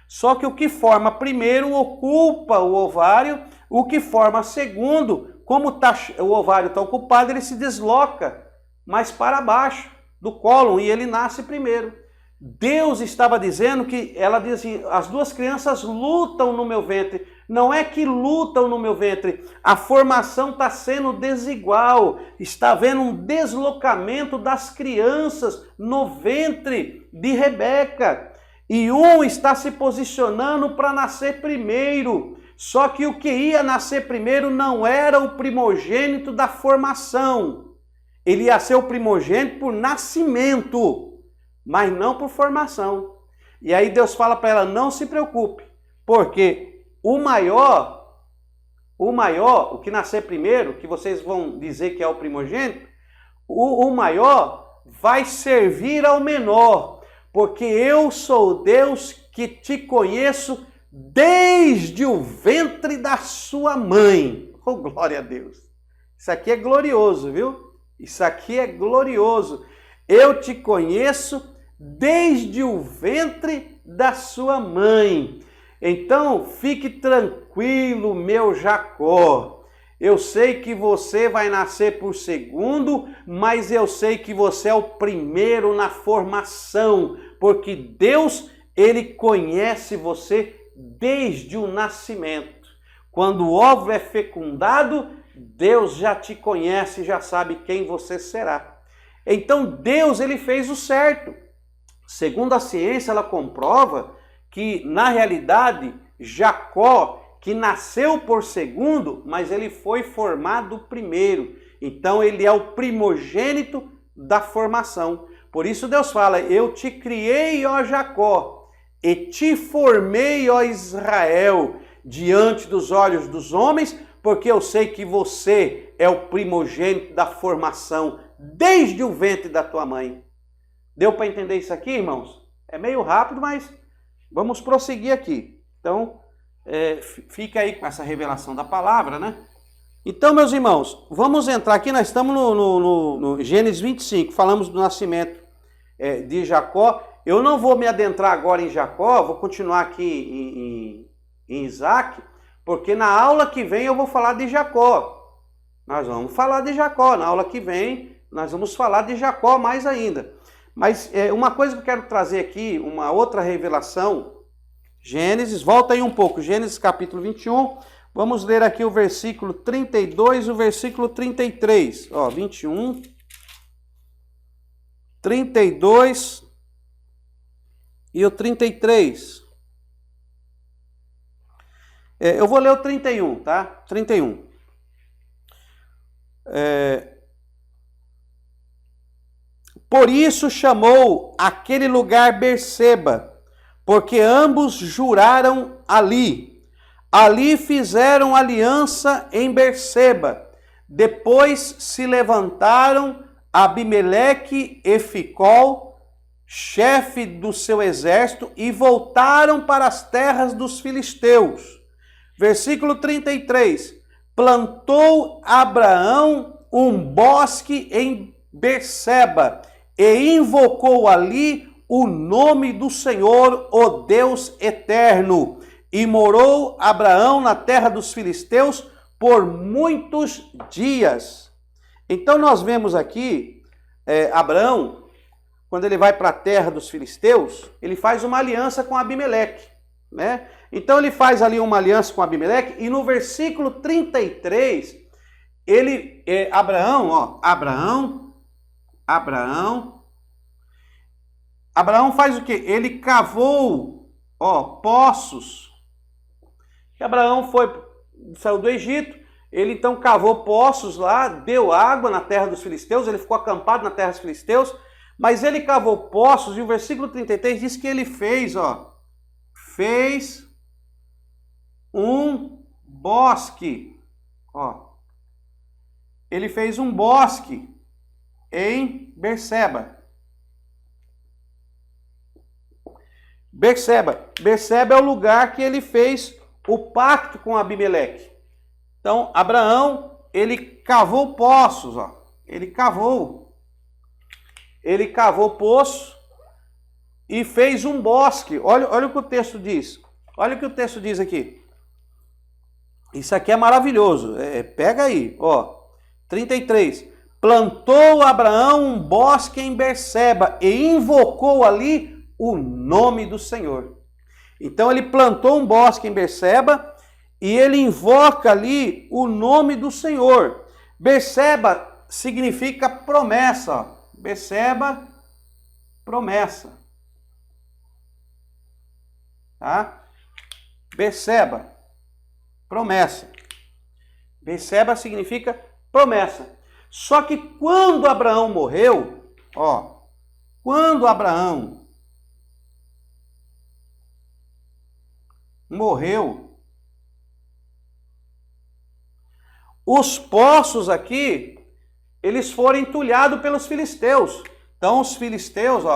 Só que o que forma primeiro ocupa o ovário, o que forma segundo, como o ovário está ocupado, ele se desloca mais para baixo do cólon e ele nasce primeiro. Deus estava dizendo que, ela diz assim, as duas crianças lutam no meu ventre. Não é que lutam no meu ventre, a formação está sendo desigual, está havendo um deslocamento das crianças no ventre de Rebeca. E um está se posicionando para nascer primeiro. Só que o que ia nascer primeiro não era o primogênito da formação. Ele ia ser o primogênito por nascimento, mas não por formação. E aí Deus fala para ela, não se preocupe, porque o maior, o que nascer primeiro, que vocês vão dizer que é o primogênito, o maior vai servir ao menor, porque eu sou Deus que te conheço desde o ventre da sua mãe. Oh, glória a Deus! Isso aqui é glorioso, viu? Isso aqui é glorioso. Eu te conheço desde o ventre da sua mãe. Então, fique tranquilo, meu Jacó. Eu sei que você vai nascer por segundo, mas eu sei que você é o primeiro na formação, porque Deus, ele conhece você desde o nascimento. Quando o óvulo é fecundado, Deus já te conhece, já sabe quem você será. Então, Deus, ele fez o certo. Segundo a ciência, ela comprova que, na realidade, Jacó, que nasceu por segundo, mas ele foi formado primeiro. Então, ele é o primogênito da formação. Por isso Deus fala, eu te criei, ó Jacó, e te formei, ó Israel, diante dos olhos dos homens, porque eu sei que você é o primogênito da formação, desde o ventre da tua mãe. Deu para entender isso aqui, irmãos? É meio rápido, mas vamos prosseguir aqui. Então, fica aí com essa revelação da palavra, né? Então, meus irmãos, vamos entrar aqui, nós estamos no Gênesis 25, falamos do nascimento de Jacó, eu não vou me adentrar agora em Jacó, vou continuar aqui em Isaac, porque na aula que vem eu vou falar de Jacó. Nós vamos falar de Jacó, na aula que vem nós vamos falar de Jacó mais ainda. Mas uma coisa que eu quero trazer aqui, uma outra revelação, Gênesis, volta aí um pouco, Gênesis capítulo 21, vamos ler aqui o versículo 32 e o versículo 33, 21, 32 e o 33. Eu vou ler o 31, tá? 31. Por isso chamou aquele lugar Berseba, porque ambos juraram ali. Ali fizeram aliança em Berseba. Depois se levantaram Abimeleque e Ficol, chefe do seu exército, e voltaram para as terras dos filisteus. Versículo 33. Plantou Abraão um bosque em Berseba e invocou ali o nome do Senhor, o Deus eterno. E morou Abraão na terra dos filisteus por muitos dias. Então nós vemos aqui, Abraão, quando ele vai para a terra dos filisteus, ele faz uma aliança com Abimeleque, né? Então ele faz ali uma aliança com Abimeleque, e no versículo 33, Abraão faz o quê? Ele cavou, poços. Abraão saiu do Egito, ele então cavou poços lá, deu água na terra dos filisteus, ele ficou acampado na terra dos filisteus, mas ele cavou poços, e o versículo 33 diz que ele fez um bosque, ele fez um bosque em Berseba. Berseba é o lugar que ele fez o pacto com Abimeleque. Então, Abraão, ele cavou poços, ele cavou poço e fez um bosque. Olha o que o texto diz. Olha o que o texto diz aqui. Isso aqui é maravilhoso. Pega aí, 33. Plantou Abraão um bosque em Berseba e invocou ali o nome do Senhor. Então ele plantou um bosque em Berseba e ele invoca ali o nome do Senhor. Berseba significa promessa. Berseba, promessa. Tá? Berseba, promessa. Berseba significa promessa. Só que quando Abraão morreu, quando Abraão morreu, os poços aqui, eles foram entulhados pelos filisteus. Então os filisteus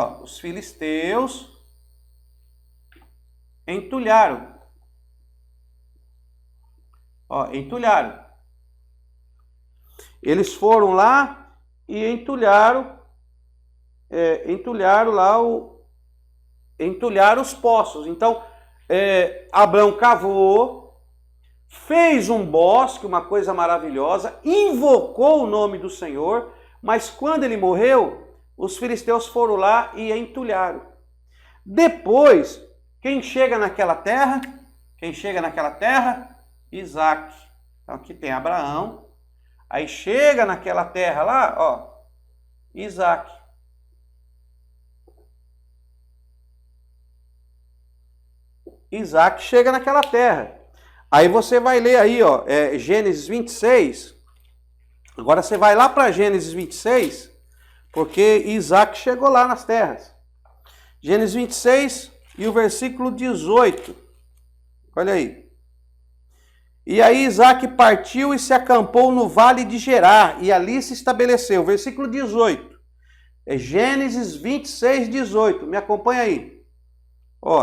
entulharam. Entulharam. Eles foram lá e entulharam os poços. Então, Abraão cavou, fez um bosque, uma coisa maravilhosa, invocou o nome do Senhor, mas quando ele morreu, os filisteus foram lá e entulharam. Depois, quem chega naquela terra? Isaac. Então aqui tem Abraão, aí chega naquela terra lá, Isaac. Isaac chega naquela terra. Aí você vai ler aí, Gênesis 26. Agora você vai lá para Gênesis 26, porque Isaac chegou lá nas terras. Gênesis 26 e o versículo 18. Olha aí. E aí Isaac partiu e se acampou no vale de Gerar, e ali se estabeleceu. Versículo 18. É Gênesis 26, 18. Me acompanha aí.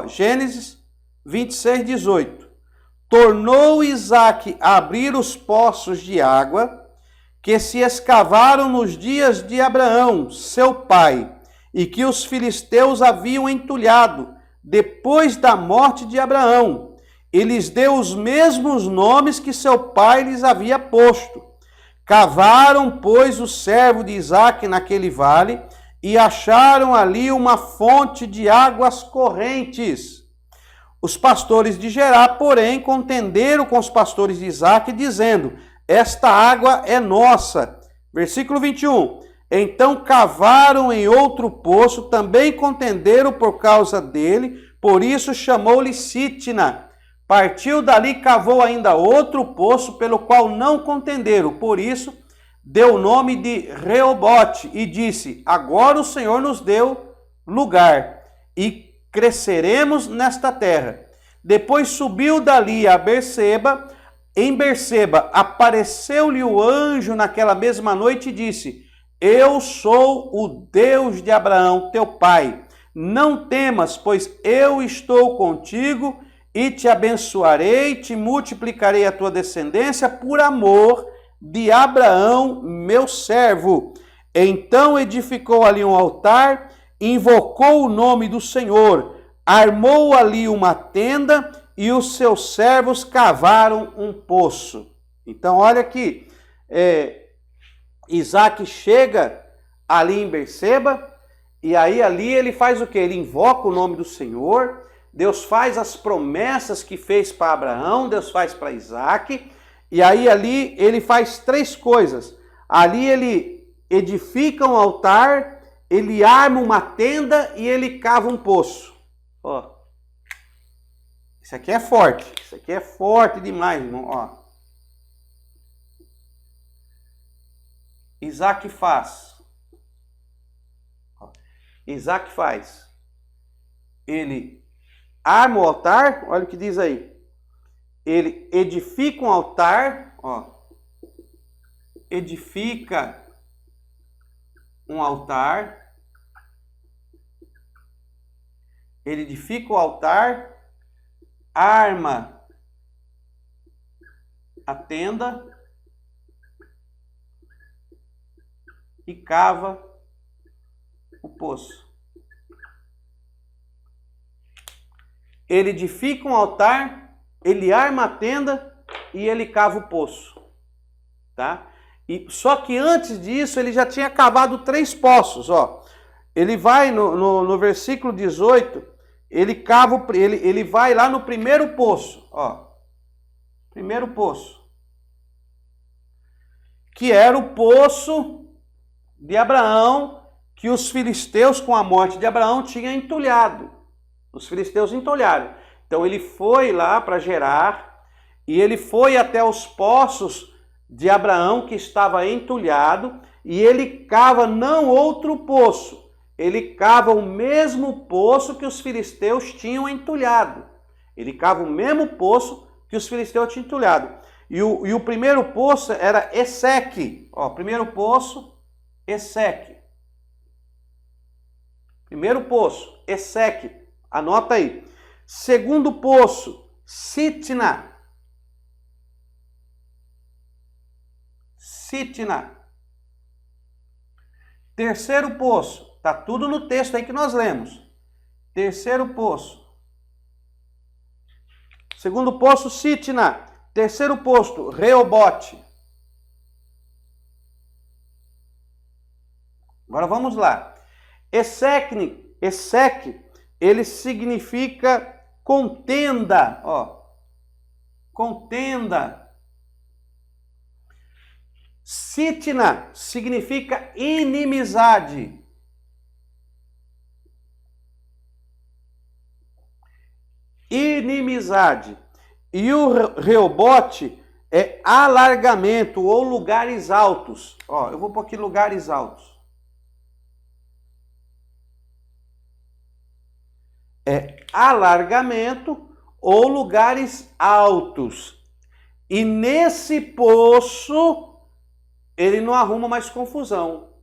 Gênesis 26, 18. Tornou Isaac a abrir os poços de água que se escavaram nos dias de Abraão, seu pai, e que os filisteus haviam entulhado depois da morte de Abraão. E lhes deu os mesmos nomes que seu pai lhes havia posto. Cavaram, pois, o servo de Isaque naquele vale e acharam ali uma fonte de águas correntes. Os pastores de Gerar, porém, contenderam com os pastores de Isaque, dizendo: esta água é nossa. Versículo 21. Então cavaram em outro poço, também contenderam por causa dele, por isso chamou-lhe Sitna. Partiu dali, cavou ainda outro poço, pelo qual não contenderam, por isso deu o nome de Reobote, e disse: agora o Senhor nos deu lugar, e cresceremos nesta terra. Depois subiu dali a Berseba. Em Berseba apareceu-lhe o anjo naquela mesma noite e disse: eu sou o Deus de Abraão, teu pai. Não temas, pois eu estou contigo e te abençoarei, te multiplicarei a tua descendência por amor de Abraão, meu servo. Então edificou ali um altar, invocou o nome do Senhor, armou ali uma tenda e os seus servos cavaram um poço. Então olha aqui, Isaque chega ali em Berseba, e aí ali ele faz o quê? Ele invoca o nome do Senhor. Deus faz as promessas que fez para Abraão, Deus faz para Isaque, e aí ali ele faz três coisas. Ali ele edifica um altar, ele arma uma tenda e ele cava um poço. Ó, isso aqui é forte demais, irmão. Ó, Isaque faz. Isaque faz. Ele arma o altar, olha o que diz aí. Ele edifica um altar, ó. Edifica um altar. Ele edifica o altar, arma a tenda e cava o poço. Ele edifica um altar, ele arma a tenda e ele cava o poço, tá? E só que antes disso ele já tinha cavado 3 poços, ó. Ele vai no versículo 18, ele vai lá no primeiro poço, ó. Primeiro poço, que era o poço de Abraão, que os filisteus, com a morte de Abraão, tinham entulhado. Os filisteus entulharam. Então ele foi lá para Gerar, e ele foi até os poços de Abraão, que estava entulhado, e ele cava não outro poço, ele cava o mesmo poço que os filisteus tinham entulhado. Ele cava o mesmo poço que os filisteus tinham entulhado. E o primeiro poço era Eseque. Ó, primeiro poço, Eseque. Primeiro poço, Eseque. Anota aí. Segundo poço, Sitna. Sitna. Terceiro poço, está tudo no texto aí que nós lemos. Terceiro poço. Segundo poço, Sitna. Terceiro poço, Reobote. Agora vamos lá. Eseque, ele significa contenda, ó. Contenda. Sitna significa inimizade. Inimizade. E o Reobote é alargamento ou lugares altos. Ó, eu vou pôr aqui lugares altos. É alargamento ou lugares altos. E nesse poço ele não arruma mais confusão.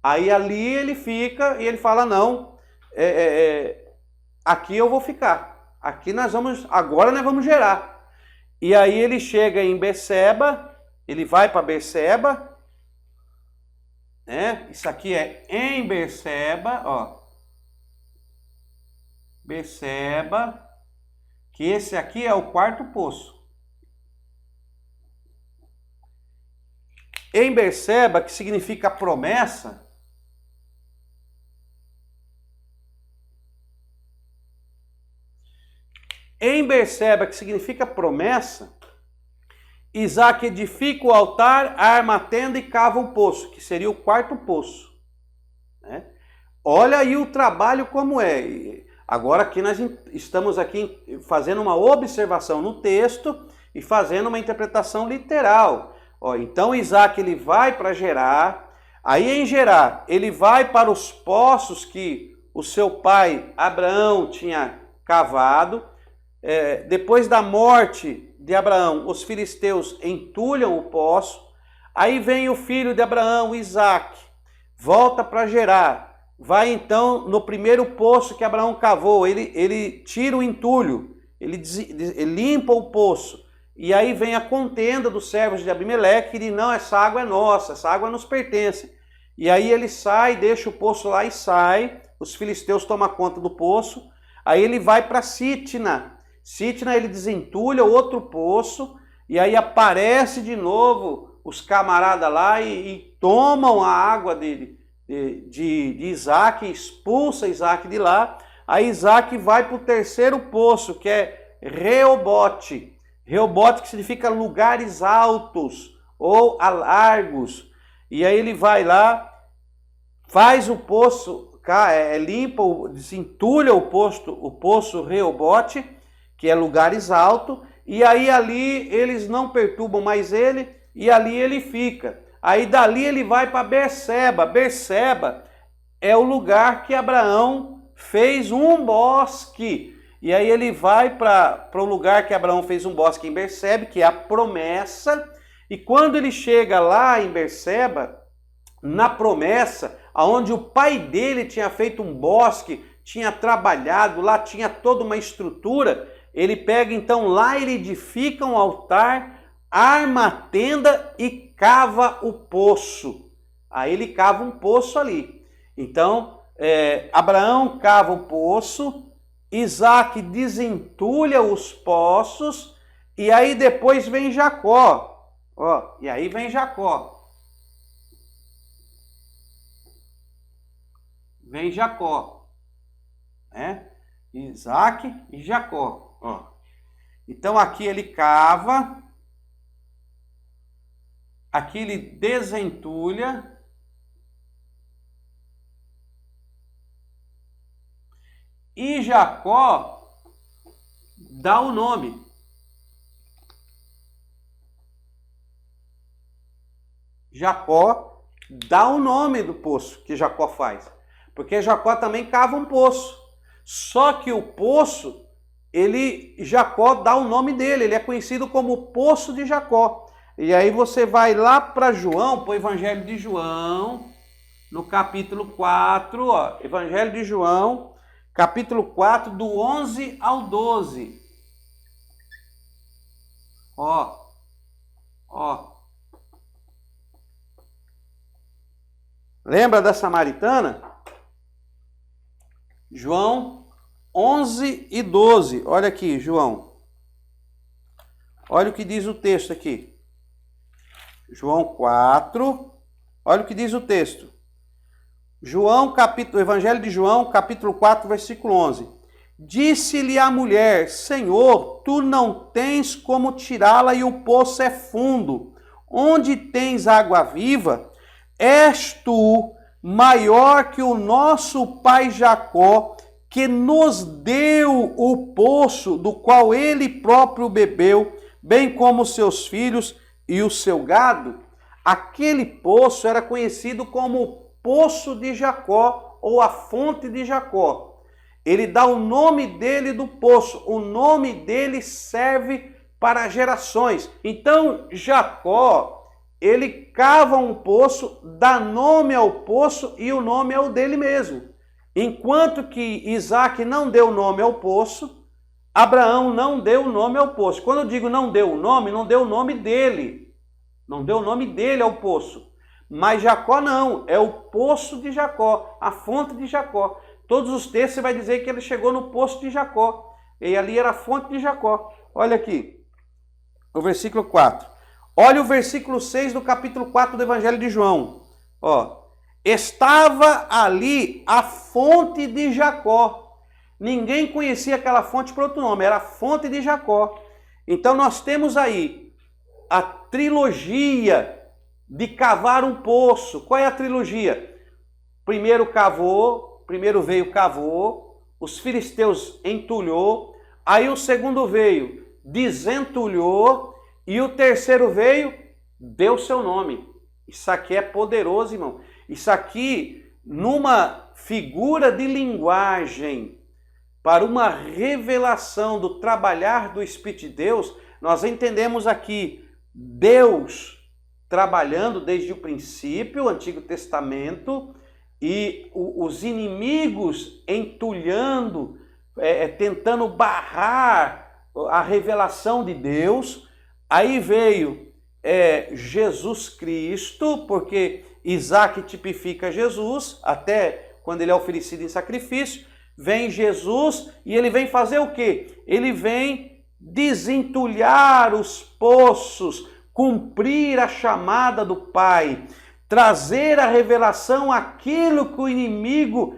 Aí ali ele fica e ele fala: não, aqui eu vou ficar. Aqui agora nós vamos gerar. E aí ele chega em Berseba, ele vai para Berseba, né? Isso aqui é em Berseba, ó. Berseba, que esse aqui é o quarto poço. Em Berseba, que significa promessa, em Berseba, que significa promessa, Isaac edifica o altar, arma a tenda e cava um poço, que seria o quarto poço, né? Olha aí o trabalho como é. Agora aqui nós estamos aqui fazendo uma observação no texto e fazendo uma interpretação literal. Ó, então Isaac ele vai para Gerar, aí em Gerar ele vai para os poços que o seu pai Abraão tinha cavado. Depois da morte de Abraão, os filisteus entulham o poço. Aí vem o filho de Abraão, Isaac, volta para Gerar. Vai então no primeiro poço que Abraão cavou, ele tira o entulho, ele limpa o poço. E aí vem a contenda dos servos de Abimeleque, que diz, não, essa água é nossa, essa água nos pertence. E aí ele sai, deixa o poço lá e sai, os filisteus tomam conta do poço. Aí ele vai para Sitna. Sitna ele desentulha outro poço, e aí aparece de novo os camaradas lá e tomam a água de Isaac, expulsa Isaac de lá. Aí Isaac vai para o terceiro poço, que é Reobote. Reobote que significa lugares altos ou largos. E aí ele vai lá, faz o poço, limpa, desentulha o poço Reobote, que é lugares altos, e aí ali eles não perturbam mais ele, e ali ele fica. Aí dali ele vai para Berseba. Berseba é o lugar que Abraão fez um bosque. E aí ele vai para o lugar que Abraão fez um bosque em Berseba, que é a promessa. E quando ele chega lá em Berseba, na promessa, aonde o pai dele tinha feito um bosque, tinha trabalhado, lá tinha toda uma estrutura, ele pega então lá, ele edifica um altar, arma a tenda e cava o poço. Aí ele cava um poço ali. Então, Abraão cava o poço, Isaac desentulha os poços, e aí depois vem Jacó. Ó, e aí vem Jacó. Vem Jacó, né? Isaac e Jacó. Ó. Então aqui ele cava, aqui ele desentulha, e Jacó dá o nome. Jacó dá o nome do poço que Jacó faz. Porque Jacó também cava um poço. Só que o poço, Jacó dá o nome dele, ele é conhecido como Poço de Jacó. E aí você vai lá para João, para o Evangelho de João, no capítulo 4, ó, Evangelho de João, capítulo 4, do 11 ao 12. Ó. Lembra da samaritana? João 11 e 12. Olha aqui, João. Olha o que diz o texto aqui. João 4. Olha o que diz o texto. Evangelho de João, capítulo 4, versículo 11. Disse-lhe a mulher, Senhor, tu não tens como tirá-la e o poço é fundo. Onde tens água viva? És tu maior que o nosso pai Jacó, que nos deu o poço do qual ele próprio bebeu, bem como os seus filhos e o seu gado. Aquele poço era conhecido como o Poço de Jacó ou a Fonte de Jacó. Ele dá o nome dele do poço, o nome dele serve para gerações. Então Jacó, ele cava um poço, dá nome ao poço e o nome é o dele mesmo. Enquanto que Isaac não deu nome ao poço, Abraão não deu nome ao poço. Quando eu digo não deu o nome, não deu o nome dele. Não deu o nome dele ao poço. Mas Jacó não, é o poço de Jacó, a fonte de Jacó. Todos os textos você vai dizer que ele chegou no poço de Jacó. E ali era a fonte de Jacó. Olha aqui, o versículo 4. Olha o versículo 6 do capítulo 4 do Evangelho de João. Ó, estava ali a fonte de Jacó. Ninguém conhecia aquela fonte por outro nome, era a fonte de Jacó. Então nós temos aí a trilogia de cavar um poço. Qual é a trilogia? Primeiro veio, cavou, os filisteus entulhou, aí o segundo veio, desentulhou, e o terceiro veio, deu seu nome. Isso aqui é poderoso, irmão. Isso aqui, numa figura de linguagem, para uma revelação do trabalhar do Espírito de Deus, nós entendemos aqui Deus trabalhando desde o princípio, o Antigo Testamento, e os inimigos entulhando, tentando barrar a revelação de Deus. Aí veio Jesus Cristo, porque Isaac tipifica Jesus, até quando ele é oferecido em sacrifício. Vem Jesus e ele vem fazer o quê? Ele vem desentulhar os poços, cumprir a chamada do Pai, trazer a revelação aquilo que o inimigo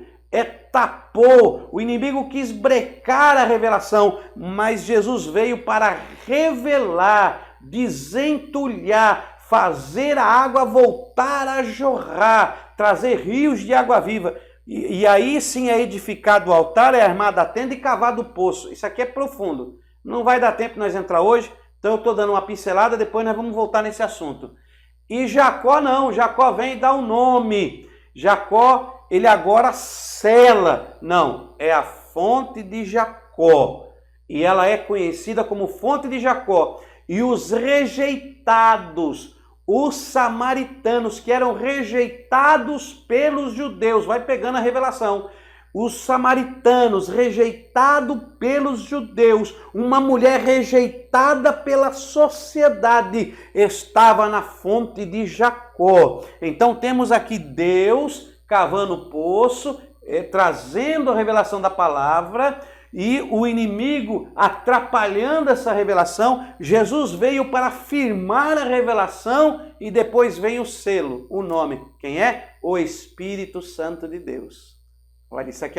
tapou. O inimigo quis brecar a revelação, mas Jesus veio para revelar, desentulhar, fazer a água voltar a jorrar, trazer rios de água viva. E aí sim é edificado o altar, é armada a tenda e cavado o poço. Isso aqui é profundo. Não vai dar tempo de nós entrar hoje, então eu estou dando uma pincelada, depois nós vamos voltar nesse assunto. E Jacó não, Jacó vem e dá um nome. Jacó, ele agora sela. Não, é a fonte de Jacó. E ela é conhecida como fonte de Jacó. E os rejeitados, os samaritanos, que eram rejeitados pelos judeus, vai pegando a revelação. Os samaritanos, rejeitados pelos judeus, uma mulher rejeitada pela sociedade, estava na fonte de Jacó. Então temos aqui Deus cavando o poço, trazendo a revelação da palavra, e o inimigo atrapalhando essa revelação. Jesus veio para firmar a revelação e depois vem o selo, o nome. Quem é? O Espírito Santo de Deus. Olha, isso aqui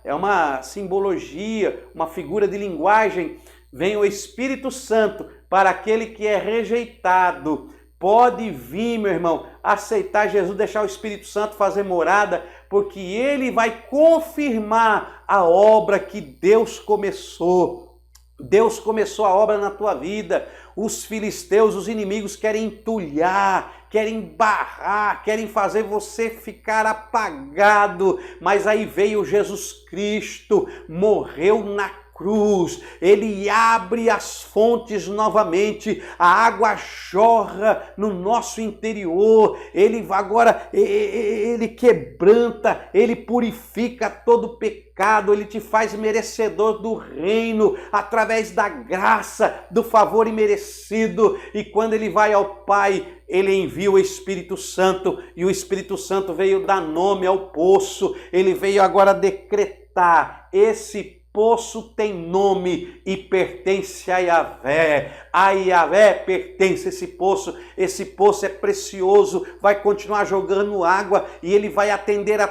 é uma simbologia, uma figura de linguagem. Vem o Espírito Santo para aquele que é rejeitado. Pode vir, meu irmão, aceitar Jesus, deixar o Espírito Santo fazer morada, porque ele vai confirmar a obra que Deus começou. Deus começou a obra na tua vida. Os filisteus, os inimigos querem entulhar, querem barrar, querem fazer você ficar apagado. Mas aí veio Jesus Cristo, morreu na cruz, ele abre as fontes novamente, a água jorra no nosso interior, ele agora, ele quebranta, ele purifica todo pecado, ele te faz merecedor do reino, através da graça, do favor imerecido. E quando ele vai ao Pai, ele envia o Espírito Santo, e o Espírito Santo veio dar nome ao poço, ele veio agora decretar: esse poço tem nome e pertence a Yahvé. A Yahvé pertence esse poço é precioso, vai continuar jogando água e ele vai atender a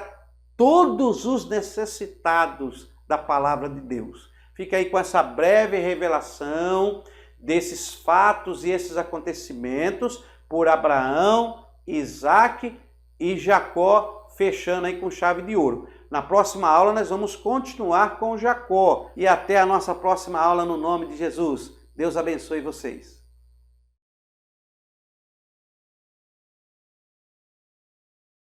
todos os necessitados da palavra de Deus. Fica aí com essa breve revelação desses fatos e esses acontecimentos por Abraão, Isaac e Jacó, fechando aí com chave de ouro. Na próxima aula nós vamos continuar com Jacó. E até a nossa próxima aula no nome de Jesus. Deus abençoe vocês.